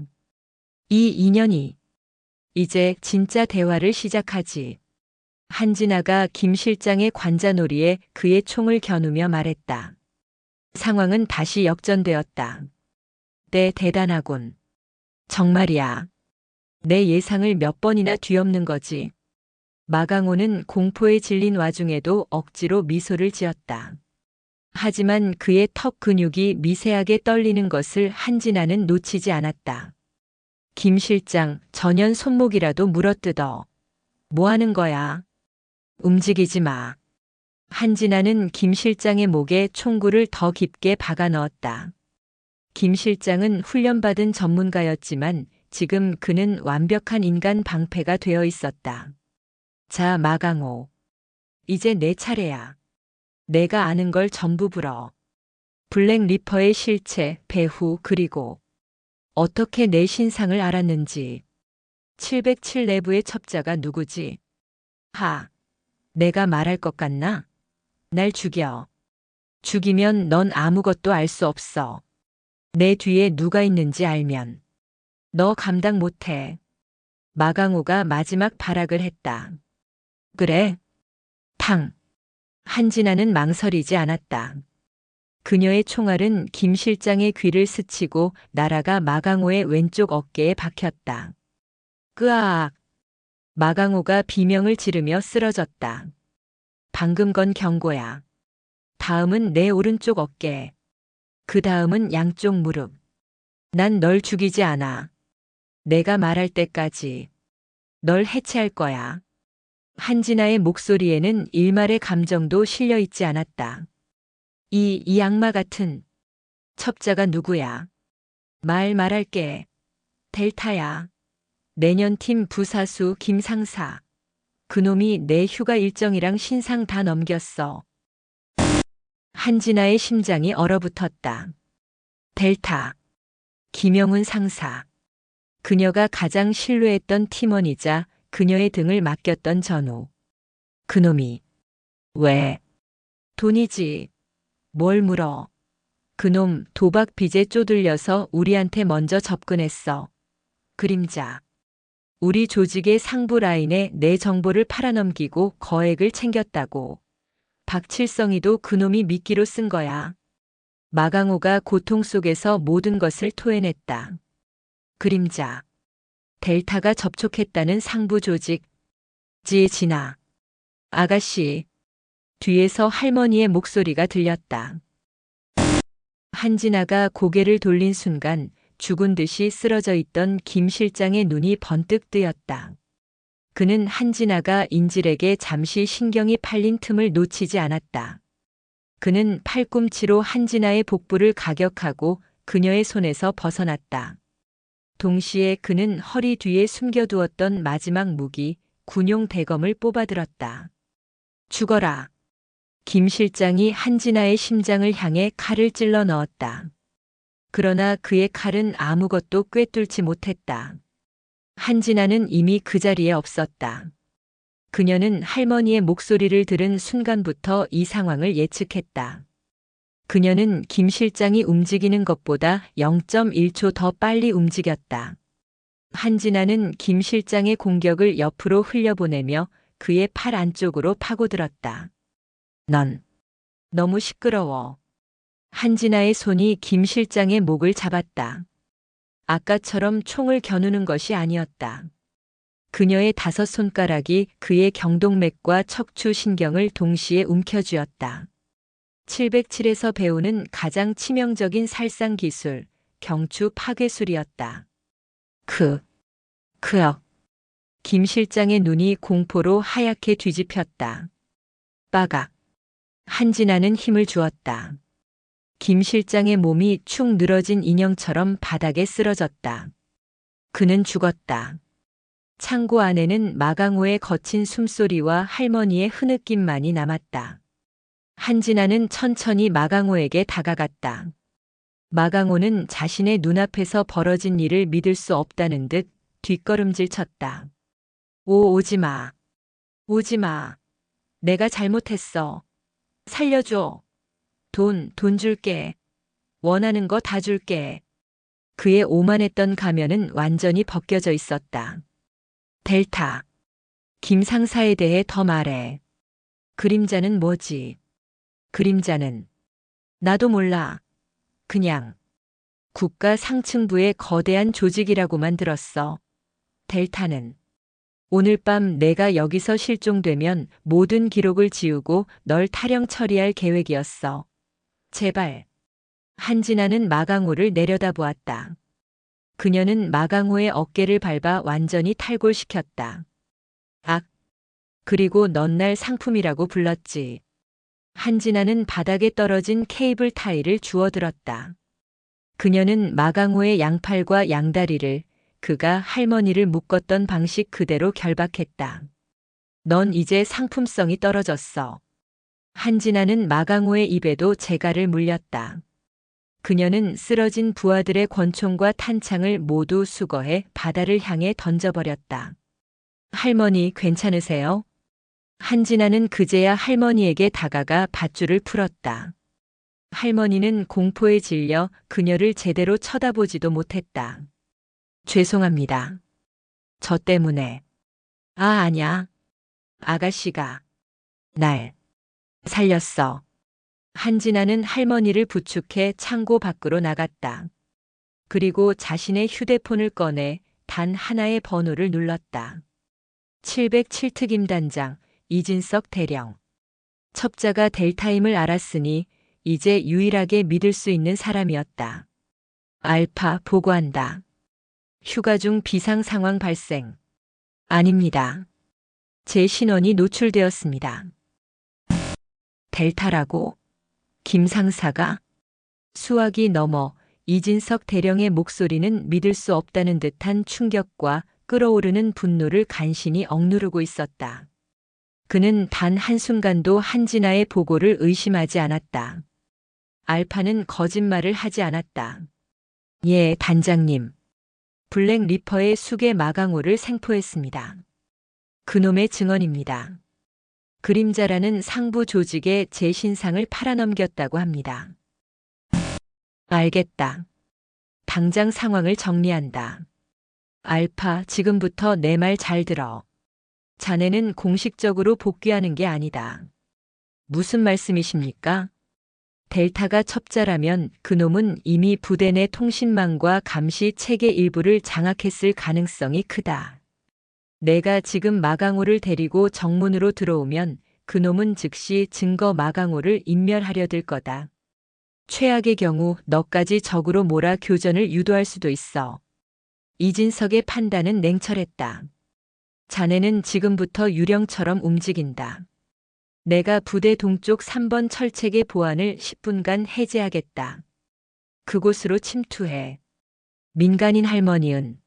이 인연이 이제 진짜 대화를 시작하지. 한진아가 김 실장의 관자놀이에 그의 총을 겨누며 말했다. 상황은 다시 역전되었다. 네, 대단하군. 정말이야. 내 예상을 몇 번이나 뒤엎는 거지. 마강호는 공포에 질린 와중에도 억지로 미소를 지었다. 하지만 그의 턱 근육이 미세하게 떨리는 것을 한진아는 놓치지 않았다. 김 실장, 전연 손목이라도 물어뜯어. 뭐 하는 거야? 움직이지 마. 한진아는 김 실장의 목에 총구를 더 깊게 박아 넣었다. 김 실장은 훈련받은 전문가였지만 지금 그는 완벽한 인간 방패가 되어 있었다. 자, 마강호. 이제 내 차례야. 내가 아는 걸 전부 불어. 블랙 리퍼의 실체, 배후, 그리고 어떻게 내 신상을 알았는지. 707 내부의 첩자가 누구지? 하. 내가 말할 것 같나? 날 죽여. 죽이면 넌 아무것도 알 수 없어. 내 뒤에 누가 있는지 알면 너 감당 못해. 마강호가 마지막 발악을 했다. 그래? 탕. 한진아는 망설이지 않았다. 그녀의 총알은 김 실장의 귀를 스치고 날아가 마강호의 왼쪽 어깨에 박혔다. 끄아악. 마강호가 비명을 지르며 쓰러졌다. 방금 건 경고야. 다음은 내 오른쪽 어깨. 그 다음은 양쪽 무릎. 난 널 죽이지 않아. 내가 말할 때까지 널 해체할 거야. 한진아의 목소리에는 일말의 감정도 실려 있지 않았다. 이 악마 같은 첩자가 누구야? 말할게. 델타야. 내년 팀 부사수 김상사. 그놈이 내 휴가 일정이랑 신상 다 넘겼어. 한진아의 심장이 얼어붙었다. 델타. 김영훈 상사. 그녀가 가장 신뢰했던 팀원이자 그녀의 등을 맡겼던 전우. 그놈이. 왜? 돈이지. 뭘 물어. 그놈 도박 빚에 쪼들려서 우리한테 먼저 접근했어. 그림자. 우리 조직의 상부 라인에 내 정보를 팔아넘기고 거액을 챙겼다고. 박칠성이도 그놈이 미끼로 쓴 거야. 마강호가 고통 속에서 모든 것을 토해냈다. 그림자. 델타가 접촉했다는 상부 조직. 지혜진아. 아가씨. 뒤에서 할머니의 목소리가 들렸다. 한진아가 고개를 돌린 순간 죽은 듯이 쓰러져 있던 김 실장의 눈이 번뜩 뜨였다. 그는 한진아가 인질에게 잠시 신경이 팔린 틈을 놓치지 않았다. 그는 팔꿈치로 한진아의 복부를 가격하고 그녀의 손에서 벗어났다. 동시에 그는 허리 뒤에 숨겨두었던 마지막 무기, 군용 대검을 뽑아들었다. 죽어라. 김 실장이 한진아의 심장을 향해 칼을 찔러 넣었다. 그러나 그의 칼은 아무것도 꿰뚫지 못했다. 한진아는 이미 그 자리에 없었다. 그녀는 할머니의 목소리를 들은 순간부터 이 상황을 예측했다. 그녀는 김 실장이 움직이는 것보다 0.1초 더 빨리 움직였다. 한진아는 김 실장의 공격을 옆으로 흘려보내며 그의 팔 안쪽으로 파고들었다. 넌 너무 시끄러워. 한진아의 손이 김 실장의 목을 잡았다. 아까처럼 총을 겨누는 것이 아니었다. 그녀의 5 손가락이 그의 경동맥과 척추 신경을 동시에 움켜쥐었다. 707에서 배우는 가장 치명적인 살상 기술, 경추 파괴술이었다. 김 실장의 눈이 공포로 하얗게 뒤집혔다. 빠각. 한진아는 힘을 주었다. 김 실장의 몸이 축 늘어진 인형처럼 바닥에 쓰러졌다. 그는 죽었다. 창고 안에는 마강호의 거친 숨소리와 할머니의 흐느낌만이 남았다. 한진아는 천천히 마강호에게 다가갔다. 마강호는 자신의 눈앞에서 벌어진 일을 믿을 수 없다는 듯 뒷걸음질 쳤다. 오지 마. 오지 마. 내가 잘못했어. 살려줘. 돈 줄게. 원하는 거 다 줄게. 그의 오만했던 가면은 완전히 벗겨져 있었다. 델타. 김 상사에 대해 더 말해. 그림자는 뭐지? 그림자는 나도 몰라. 그냥 국가 상층부의 거대한 조직이라고만 들었어. 델타는 오늘 밤 내가 여기서 실종되면 모든 기록을 지우고 널 탈영 처리할 계획이었어. 제발. 한진아는 마강호를 내려다보았다. 그녀는 마강호의 어깨를 밟아 완전히 탈골시켰다. 그리고 넌 날 상품이라고 불렀지. 한진아는 바닥에 떨어진 케이블 타이를 주워들었다. 그녀는 마강호의 양팔과 양다리를 그가 할머니를 묶었던 방식 그대로 결박했다. 넌 이제 상품성이 떨어졌어. 한진아는 마강호의 입에도 재갈을 물렸다. 그녀는 쓰러진 부하들의 권총과 탄창을 모두 수거해 바다를 향해 던져버렸다. 할머니 괜찮으세요? 한진아는 그제야 할머니에게 다가가 밧줄을 풀었다. 할머니는 공포에 질려 그녀를 제대로 쳐다보지도 못했다. 죄송합니다. 저 때문에. 아니야. 아가씨가 날 살렸어. 한진아는 할머니를 부축해 창고 밖으로 나갔다. 그리고 자신의 휴대폰을 꺼내 단 하나의 번호를 눌렀다. 707 특임단장 이진석 대령. 첩자가 델타임을 알았으니 이제 유일하게 믿을 수 있는 사람이었다. 알파 보고한다. 휴가 중 비상 상황 발생. 아닙니다. 제 신원이 노출되었습니다. 델타라고? 김 상사가? 수학이 넘어 이진석 대령의 목소리는 믿을 수 없다는 듯한 충격과 끓어오르는 분노를 간신히 억누르고 있었다. 그는 단 한순간도 한진아의 보고를 의심하지 않았다. 알파는 거짓말을 하지 않았다. 예, 단장님. 블랙 리퍼의 수계 마강호를 생포했습니다. 그놈의 증언입니다. 그림자라는 상부 조직에 제 신상을 팔아넘겼다고 합니다. 알겠다. 당장 상황을 정리한다. 알파, 지금부터 내 말 잘 들어. 자네는 공식적으로 복귀하는 게 아니다. 무슨 말씀이십니까? 델타가 첩자라면 그놈은 이미 부대 내 통신망과 감시 체계 일부를 장악했을 가능성이 크다. 내가 지금 마강호를 데리고 정문으로 들어오면 그놈은 즉시 증거 마강호를 인멸하려 들 거다. 최악의 경우 너까지 적으로 몰아 교전을 유도할 수도 있어. 이진석의 판단은 냉철했다. 자네는 지금부터 유령처럼 움직인다. 내가 부대 동쪽 3번 철책의 보안을 10분간 해제하겠다. 그곳으로 침투해. 민간인 할머니은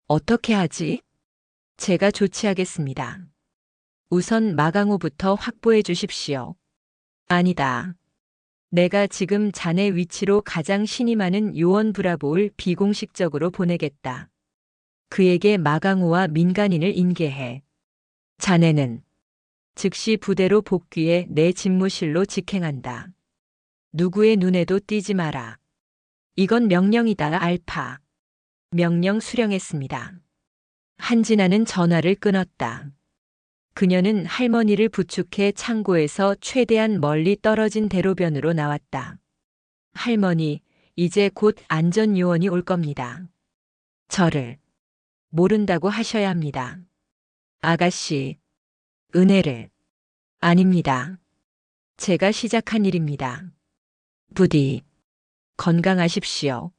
어떻게 하지? 제가 조치하겠습니다. 우선 마강호부터 확보해 주십시오. 아니다. 내가 지금 자네 위치로 가장 신이 많은 요원 브라보를 비공식적으로 보내겠다. 그에게 마강호와 민간인을 인계해. 자네는 즉시 부대로 복귀해 내 집무실로 직행한다. 누구의 눈에도 띄지 마라. 이건 명령이다, 알파. 명령 수령했습니다. 한진아는 전화를 끊었다. 그녀는 할머니를 부축해 창고에서 최대한 멀리 떨어진 대로변으로 나왔다. 할머니, 이제 곧 안전요원이 올 겁니다. 저를 모른다고 하셔야 합니다. 아가씨, 은혜를. 아닙니다. 제가 시작한 일입니다. 부디 건강하십시오.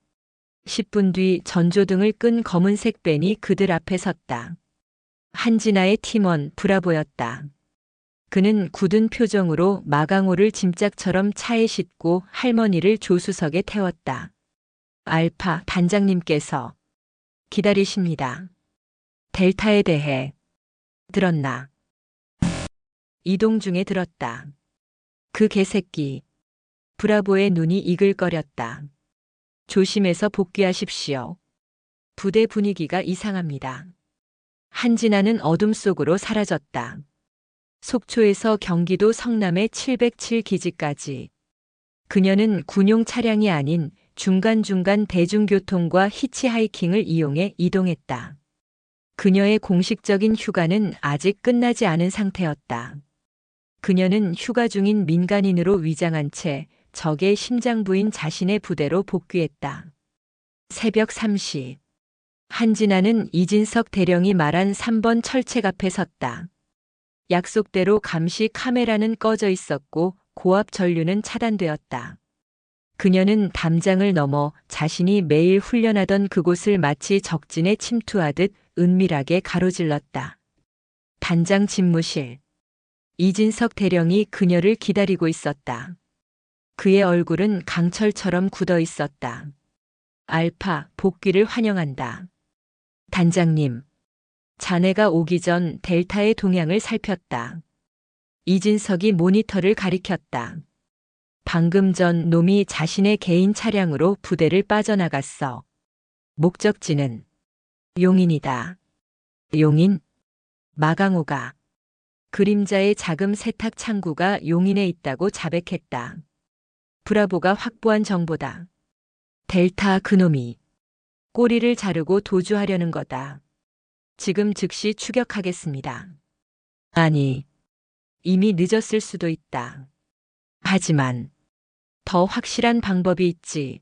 10분 뒤 전조등을 끈 검은색 밴이 그들 앞에 섰다. 한진아의 팀원 브라보였다. 그는 굳은 표정으로 마강호를 짐짝처럼 차에 싣고 할머니를 조수석에 태웠다. 알파 단장님께서 기다리십니다. 델타에 대해 들었나? 이동 중에 들었다. 그 개새끼. 브라보의 눈이 이글거렸다. 조심해서 복귀하십시오. 부대 분위기가 이상합니다. 한진아는 어둠 속으로 사라졌다. 속초에서 경기도 성남의 707 기지까지. 그녀는 군용 차량이 아닌 중간중간 대중교통과 히치하이킹을 이용해 이동했다. 그녀의 공식적인 휴가는 아직 끝나지 않은 상태였다. 그녀는 휴가 중인 민간인으로 위장한 채 적의 심장부인 자신의 부대로 복귀했다. 새벽 3시. 한진아는 이진석 대령이 말한 3번 철책 앞에 섰다. 약속대로 감시 카메라는 꺼져 있었고 고압 전류는 차단되었다. 그녀는 담장을 넘어 자신이 매일 훈련하던 그곳을 마치 적진에 침투하듯 은밀하게 가로질렀다. 단장 집무실. 이진석 대령이 그녀를 기다리고 있었다. 그의 얼굴은 강철처럼 굳어 있었다. 알파, 복귀를 환영한다. 단장님, 자네가 오기 전 델타의 동향을 살폈다. 이진석이 모니터를 가리켰다. 방금 전 놈이 자신의 개인 차량으로 부대를 빠져나갔어. 목적지는 용인이다. 용인? 마강호가. 그림자의 자금 세탁 창구가 용인에 있다고 자백했다. 브라보가 확보한 정보다. 델타 그놈이 꼬리를 자르고 도주하려는 거다. 지금 즉시 추격하겠습니다. 아니, 이미 늦었을 수도 있다. 하지만 더 확실한 방법이 있지.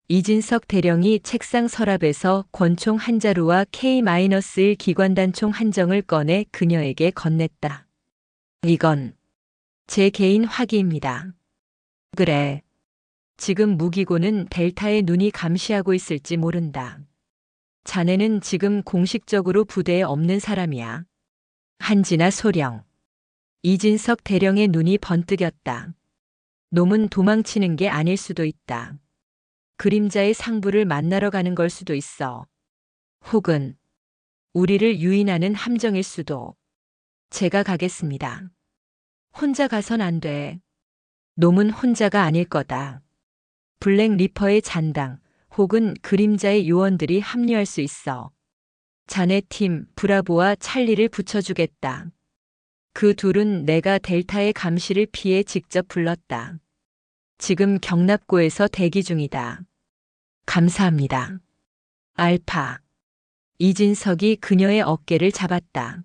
이진석 대령이 책상 서랍에서 권총 한 자루와 K-1 기관단총 한 정을 꺼내 그녀에게 건넸다. 이건 제 개인 화기입니다. 그래. 지금 무기고는 델타의 눈이 감시하고 있을지 모른다. 자네는 지금 공식적으로 부대에 없는 사람이야. 한진아 소령. 이진석 대령의 눈이 번뜩였다. 놈은 도망치는 게 아닐 수도 있다. 그림자의 상부를 만나러 가는 걸 수도 있어. 혹은 우리를 유인하는 함정일 수도. 제가 가겠습니다. 혼자 가선 안 돼. 놈은 혼자가 아닐 거다. 블랙 리퍼의 잔당 혹은 그림자의 요원들이 합류할 수 있어. 자네 팀 브라보와 찰리를 붙여주겠다. 그 둘은 내가 델타의 감시를 피해 직접 불렀다. 지금 경납고에서 대기 중이다. 감사합니다. 알파. 이진석이 그녀의 어깨를 잡았다.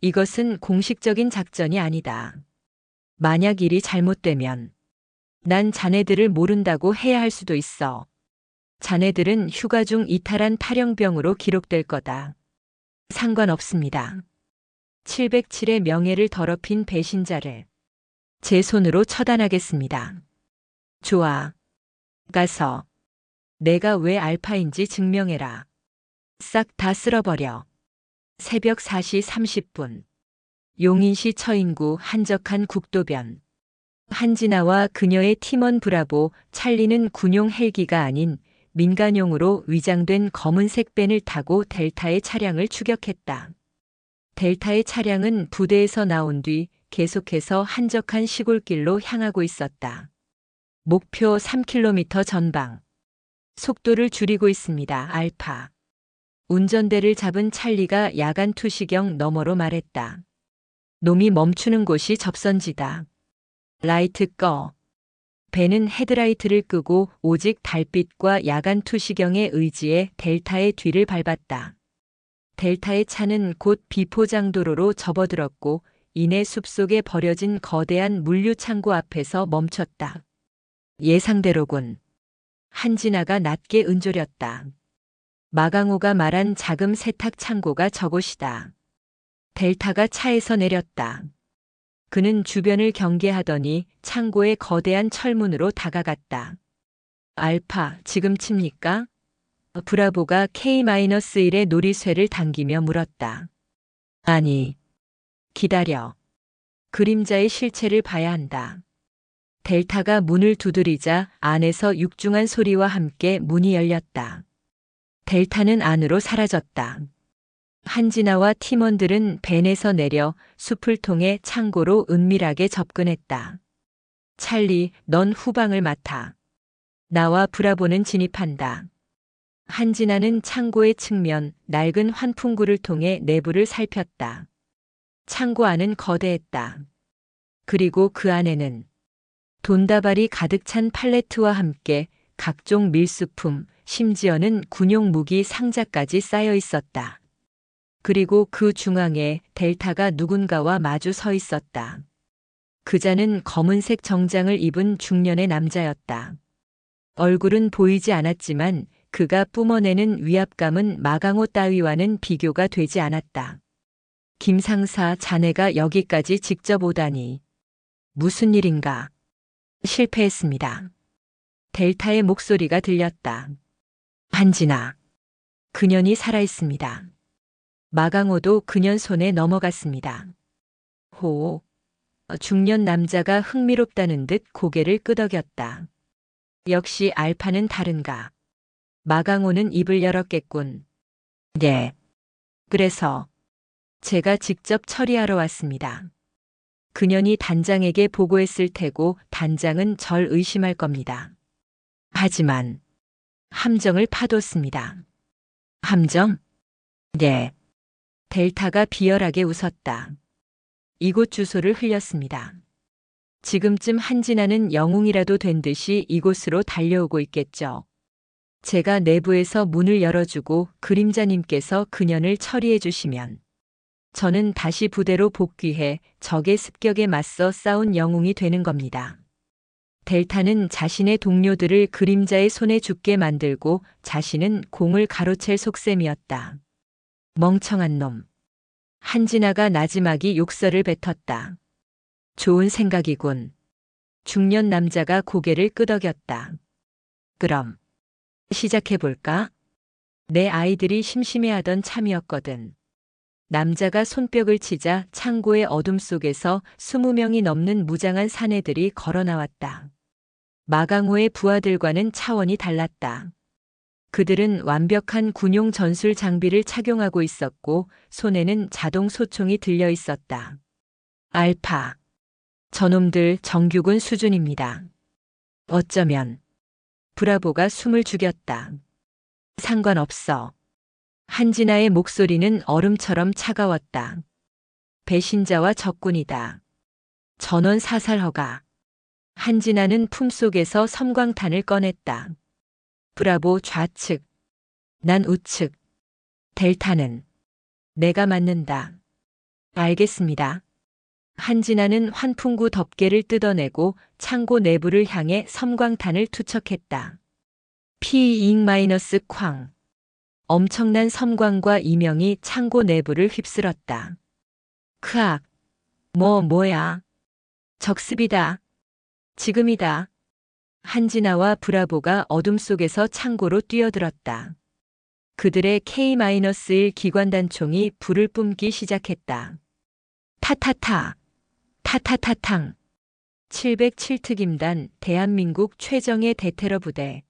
이것은 공식적인 작전이 아니다. 만약 일이 잘못되면 난 자네들을 모른다고 해야 할 수도 있어. 자네들은 휴가 중 이탈한 탈영병으로 기록될 거다. 상관없습니다. 707의 명예를 더럽힌 배신자를 제 손으로 처단하겠습니다. 좋아. 가서 내가 왜 알파인지 증명해라. 싹 다 쓸어버려. 새벽 4시 30분. 용인시 처인구 한적한 국도변. 한진아와 그녀의 팀원 브라보 찰리는 군용 헬기가 아닌 민간용으로 위장된 검은색 밴을 타고 델타의 차량을 추격했다. 델타의 차량은 부대에서 나온 뒤 계속해서 한적한 시골길로 향하고 있었다. 목표 3km 전방. 속도를 줄이고 있습니다. 알파. 운전대를 잡은 찰리가 야간 투시경 너머로 말했다. 놈이 멈추는 곳이 접선지다. 라이트 꺼. 밴은 헤드라이트를 끄고 오직 달빛과 야간 투시경에 의지해 델타의 뒤를 밟았다. 델타의 차는 곧 비포장도로로 접어들었고 이내 숲속에 버려진 거대한 물류 창고 앞에서 멈췄다. 예상대로군. 한진아가 낮게 은조렸다. 마강호가 말한 자금 세탁 창고가 저곳이다. 델타가 차에서 내렸다. 그는 주변을 경계하더니 창고의 거대한 철문으로 다가갔다. 알파, 지금 칩니까? 브라보가 K-1의 놀이쇠를 당기며 물었다. 아니, 기다려. 그림자의 실체를 봐야 한다. 델타가 문을 두드리자 안에서 육중한 소리와 함께 문이 열렸다. 델타는 안으로 사라졌다. 한진아와 팀원들은 밴에서 내려 숲을 통해 창고로 은밀하게 접근했다. 찰리, 넌 후방을 맡아. 나와 브라보는 진입한다. 한진아는 창고의 측면, 낡은 환풍구를 통해 내부를 살폈다. 창고 안은 거대했다. 그리고 그 안에는 돈다발이 가득 찬 팔레트와 함께 각종 밀수품, 심지어는 군용 무기 상자까지 쌓여 있었다. 그리고 그 중앙에 델타가 누군가와 마주 서 있었다. 그자는 검은색 정장을 입은 중년의 남자였다. 얼굴은 보이지 않았지만 그가 뿜어내는 위압감은 마강호 따위와는 비교가 되지 않았다. 김 상사, 자네가 여기까지 직접 오다니. 무슨 일인가? 실패했습니다. 델타의 목소리가 들렸다. 한진아. 그년이 살아있습니다. 마강호도 그년 손에 넘어갔습니다. 호. 중년 남자가 흥미롭다는 듯 고개를 끄덕였다. 역시 알파는 다른가. 마강호는 입을 열었겠군. 네. 그래서 제가 직접 처리하러 왔습니다. 그년이 단장에게 보고했을 테고 단장은 절 의심할 겁니다. 하지만 함정을 파뒀습니다. 함정? 네. 델타가 비열하게 웃었다. 이곳 주소를 흘렸습니다. 지금쯤 한진아는 영웅이라도 된 듯이 이곳으로 달려오고 있겠죠. 제가 내부에서 문을 열어주고 그림자님께서 그년을 처리해 주시면 저는 다시 부대로 복귀해 적의 습격에 맞서 싸운 영웅이 되는 겁니다. 델타는 자신의 동료들을 그림자의 손에 죽게 만들고 자신은 공을 가로챌 속셈이었다. 멍청한 놈. 한진아가 나지막이 욕설을 뱉었다. 좋은 생각이군. 중년 남자가 고개를 끄덕였다. 그럼 시작해볼까? 내 아이들이 심심해하던 참이었거든. 남자가 손뼉을 치자 창고의 어둠 속에서 20명이 넘는 무장한 사내들이 걸어 나왔다. 마강호의 부하들과는 차원이 달랐다. 그들은 완벽한 군용 전술 장비를 착용하고 있었고 손에는 자동 소총이 들려 있었다. 알파. 저놈들 정규군 수준입니다. 어쩌면 브라보가 숨을 죽였다. 상관없어. 한진아의 목소리는 얼음처럼 차가웠다. 배신자와 적군이다. 전원 사살허가. 한진아는 품속에서 섬광탄을 꺼냈다. 브라보 좌측. 난 우측. 델타는 내가 맞는다. 알겠습니다. 한진아는 환풍구 덮개를 뜯어내고 창고 내부를 향해 섬광탄을 투척했다. P-쾅. 엄청난 섬광과 이명이 창고 내부를 휩쓸었다. 크악. 뭐야. 적습이다. 지금이다. 한진아와 브라보가 어둠 속에서 창고로 뛰어들었다. 그들의 K-1 기관단총이 불을 뿜기 시작했다. 타타타. 타타타탕. 707특임단 대한민국 최정예 대테러 부대.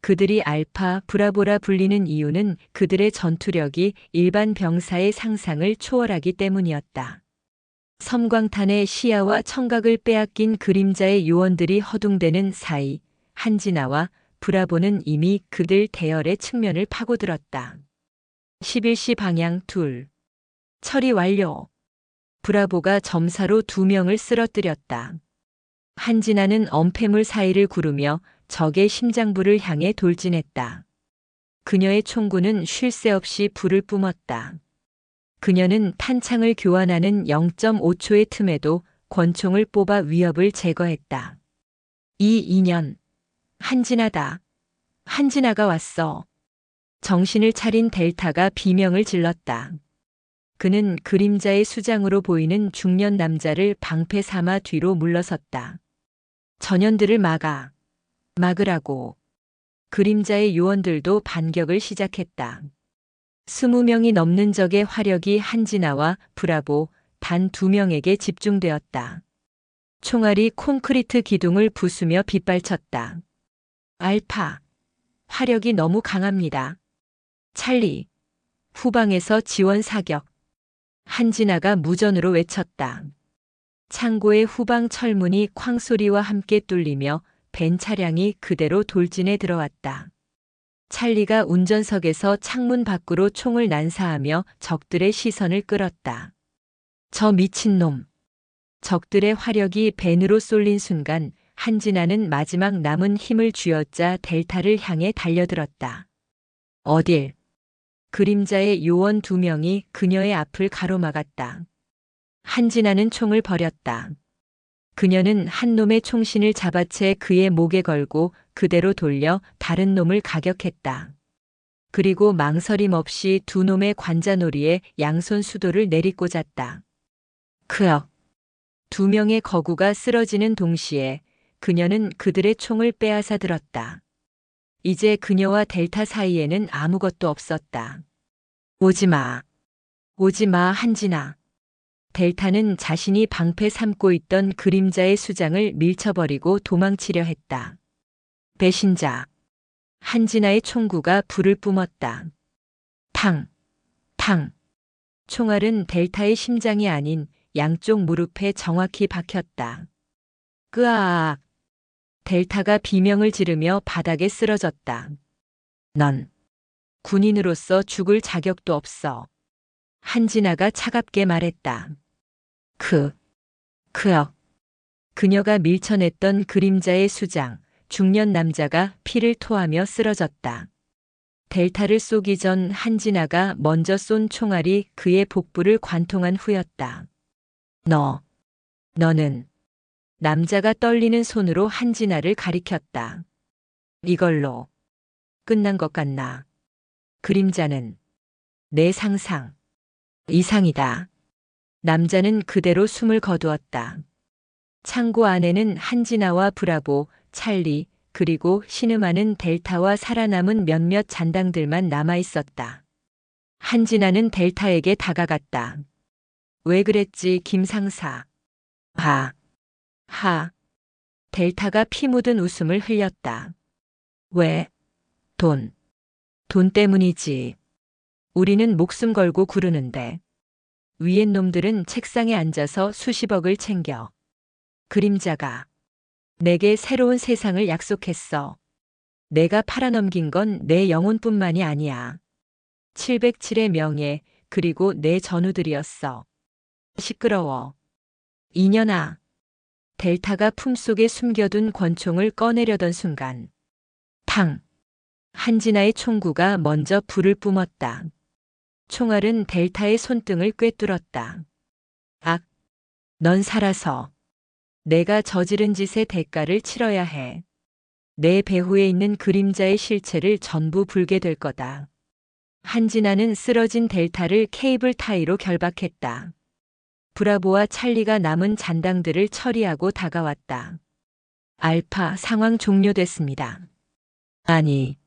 그들이 알파, 브라보라 불리는 이유는 그들의 전투력이 일반 병사의 상상을 초월하기 때문이었다. 섬광탄의 시야와 청각을 빼앗긴 그림자의 요원들이 허둥대는 사이 한진아와 브라보는 이미 그들 대열의 측면을 파고들었다. 11시 방향 둘. 처리 완료. 브라보가 점사로 2명을 쓰러뜨렸다. 한진아는 엄폐물 사이를 구르며 적의 심장부를 향해 돌진했다. 그녀의 총구는 쉴 새 없이 불을 뿜었다. 그녀는 탄창을 교환하는 0.5초의 틈에도 권총을 뽑아 위협을 제거했다. 이 인연. 한진아다. 한진아가 왔어. 정신을 차린 델타가 비명을 질렀다. 그는 그림자의 수장으로 보이는 중년 남자를 방패 삼아 뒤로 물러섰다. 전현들을 막으라고. 그림자의 요원들도 반격을 시작했다. 20명이 넘는 적의 화력이 한진아와 브라보 단 2명에게 집중되었다. 총알이 콘크리트 기둥을 부수며 빗발쳤다. 알파. 화력이 너무 강합니다. 찰리. 후방에서 지원 사격. 한진아가 무전으로 외쳤다. 창고의 후방 철문이 쾅 소리와 함께 뚫리며 벤 차량이 그대로 돌진해 들어왔다. 찰리가 운전석에서 창문 밖으로 총을 난사하며 적들의 시선을 끌었다. 저 미친놈. 적들의 화력이 벤으로 쏠린 순간 한진아는 마지막 남은 힘을 쥐어짜 델타를 향해 달려들었다. 어딜? 그림자의 요원 2명이 그녀의 앞을 가로막았다. 한진아는 총을 버렸다. 그녀는 한 놈의 총신을 잡아채 그의 목에 걸고 그대로 돌려 다른 놈을 가격했다. 그리고 망설임 없이 2놈의 관자놀이에 양손 수도를 내리꽂았다. 크억. 2명의 거구가 쓰러지는 동시에 그녀는 그들의 총을 빼앗아 들었다. 이제 그녀와 델타 사이에는 아무것도 없었다. 오지마. 오지마 한진아. 델타는 자신이 방패 삼고 있던 그림자의 수장을 밀쳐버리고 도망치려 했다. 배신자. 한진아의 총구가 불을 뿜었다. 탕. 탕. 총알은 델타의 심장이 아닌 양쪽 무릎에 정확히 박혔다. 끄아악. 델타가 비명을 지르며 바닥에 쓰러졌다. 넌 군인으로서 죽을 자격도 없어. 한진아가 차갑게 말했다. 크억. 그녀가 밀쳐냈던 그림자의 수장, 중년 남자가 피를 토하며 쓰러졌다. 델타를 쏘기 전 한진아가 먼저 쏜 총알이 그의 복부를 관통한 후였다. 너는 남자가 떨리는 손으로 한진아를 가리켰다. 이걸로 끝난 것 같나? 그림자는 내 상상 이상이다. 남자는 그대로 숨을 거두었다. 창고 안에는 한진아와 브라보, 찰리, 그리고 신음하는 델타와 살아남은 몇몇 잔당들만 남아있었다. 한진아는 델타에게 다가갔다. 왜 그랬지 김상사. 델타가 피 묻은 웃음을 흘렸다. 왜? 돈. 돈 때문이지. 우리는 목숨 걸고 구르는데. 위엔 놈들은 책상에 앉아서 수십억을 챙겨. 그림자가 내게 새로운 세상을 약속했어. 내가 팔아넘긴 건 내 영혼뿐만이 아니야. 707의 명예, 그리고 내 전우들이었어. 시끄러워. 이년아. 델타가 품속에 숨겨둔 권총을 꺼내려던 순간. 탕. 한진아의 총구가 먼저 불을 뿜었다. 총알은 델타의 손등을 꿰뚫었다. 악. 넌 살아서 내가 저지른 짓의 대가를 치러야 해. 내 배후에 있는 그림자의 실체를 전부 불게 될 거다. 한진아는 쓰러진 델타를 케이블 타이로 결박했다. 브라보와 찰리가 남은 잔당들을 처리하고 다가왔다. 알파, 상황 종료됐습니다. 아니.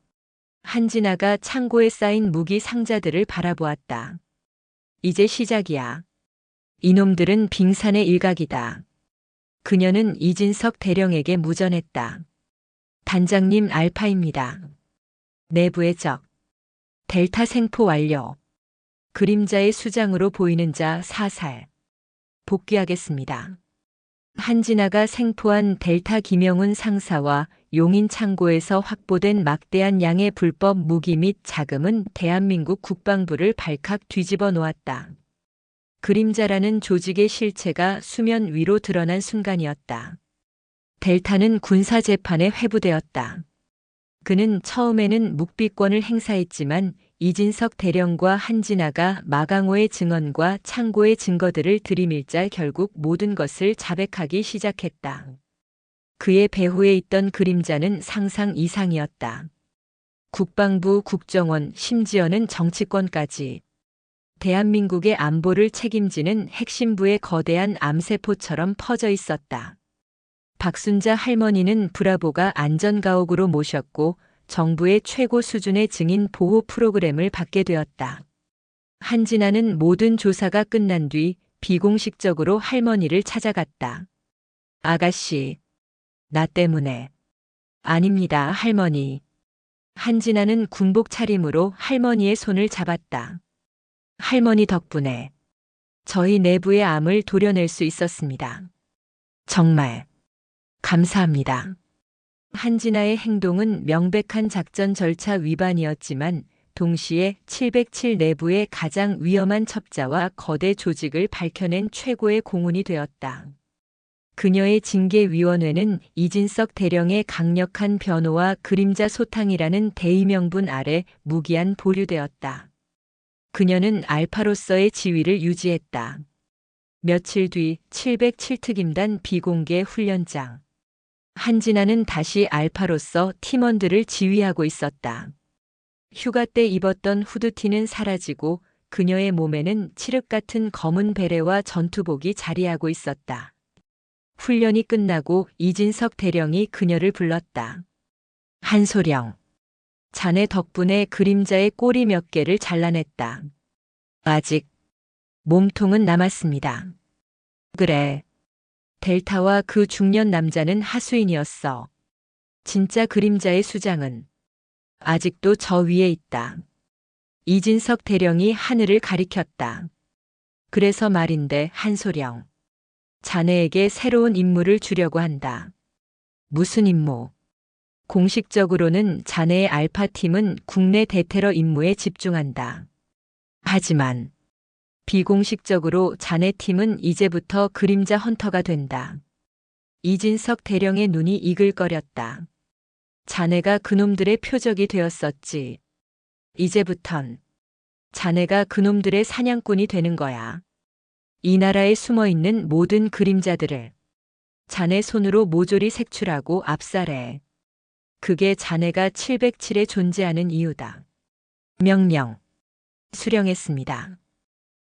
한진아가 창고에 쌓인 무기 상자들을 바라보았다. 이제 시작이야. 이놈들은 빙산의 일각이다. 그녀는 이진석 대령에게 무전했다. 단장님, 알파입니다. 내부의 적. 델타 생포 완료. 그림자의 수장으로 보이는 자 사살. 복귀하겠습니다. 한진아가 생포한 델타 김영훈 상사와 용인 창고에서 확보된 막대한 양의 불법 무기 및 자금은 대한민국 국방부를 발칵 뒤집어 놓았다. 그림자라는 조직의 실체가 수면 위로 드러난 순간이었다. 델타는 군사재판에 회부되었다. 그는 처음에는 묵비권을 행사했지만 이진석 대령과 한진아가 마강호의 증언과 창고의 증거들을 들이밀자 결국 모든 것을 자백하기 시작했다. 그의 배후에 있던 그림자는 상상 이상이었다. 국방부, 국정원, 심지어는 정치권까지. 대한민국의 안보를 책임지는 핵심부의 거대한 암세포처럼 퍼져 있었다. 박순자 할머니는 브라보가 안전가옥으로 모셨고 정부의 최고 수준의 증인 보호 프로그램을 받게 되었다. 한진아는 모든 조사가 끝난 뒤 비공식적으로 할머니를 찾아갔다. 아가씨, 나 때문에. 아닙니다, 할머니. 한진아는 군복 차림으로 할머니의 손을 잡았다. 할머니 덕분에 저희 내부의 암을 도려낼 수 있었습니다. 정말 감사합니다. 한진아의 행동은 명백한 작전 절차 위반이었지만 동시에 707 내부의 가장 위험한 첩자와 거대 조직을 밝혀낸 최고의 공훈이 되었다. 그녀의 징계위원회는 이진석 대령의 강력한 변호와 그림자 소탕이라는 대의명분 아래 무기한 보류되었다. 그녀는 알파로서의 지위를 유지했다. 며칠 뒤 707특임단 비공개 훈련장. 한진아는 다시 알파로서 팀원들을 지휘하고 있었다. 휴가 때 입었던 후드티는 사라지고 그녀의 몸에는 칠흑 같은 검은 베레와 전투복이 자리하고 있었다. 훈련이 끝나고 이진석 대령이 그녀를 불렀다. 한소령. 자네 덕분에 그림자의 꼬리 몇 개를 잘라냈다. 아직 몸통은 남았습니다. 그래. 델타와 그 중년 남자는 하수인이었어. 진짜 그림자의 수장은 아직도 저 위에 있다. 이진석 대령이 하늘을 가리켰다. 그래서 말인데 한소령. 자네에게 새로운 임무를 주려고 한다. 무슨 임무? 공식적으로는 자네의 알파팀은 국내 대테러 임무에 집중한다. 하지만 비공식적으로 자네 팀은 이제부터 그림자 헌터가 된다. 이진석 대령의 눈이 이글거렸다. 자네가 그놈들의 표적이 되었었지. 이제부턴 자네가 그놈들의 사냥꾼이 되는 거야. 이 나라에 숨어있는 모든 그림자들을 자네 손으로 모조리 색출하고 압살해. 그게 자네가 707에 존재하는 이유다. 명령. 수령했습니다.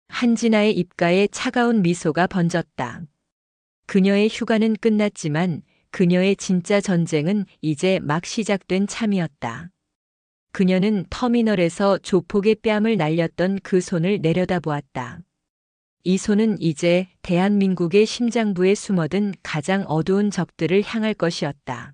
한진아의 입가에 차가운 미소가 번졌다. 그녀의 휴가는 끝났지만 그녀의 진짜 전쟁은 이제 막 시작된 참이었다. 그녀는 터미널에서 조폭의 뺨을 날렸던 그 손을 내려다보았다. 이 손은 이제 대한민국의 심장부에 숨어든 가장 어두운 적들을 향할 것이었다.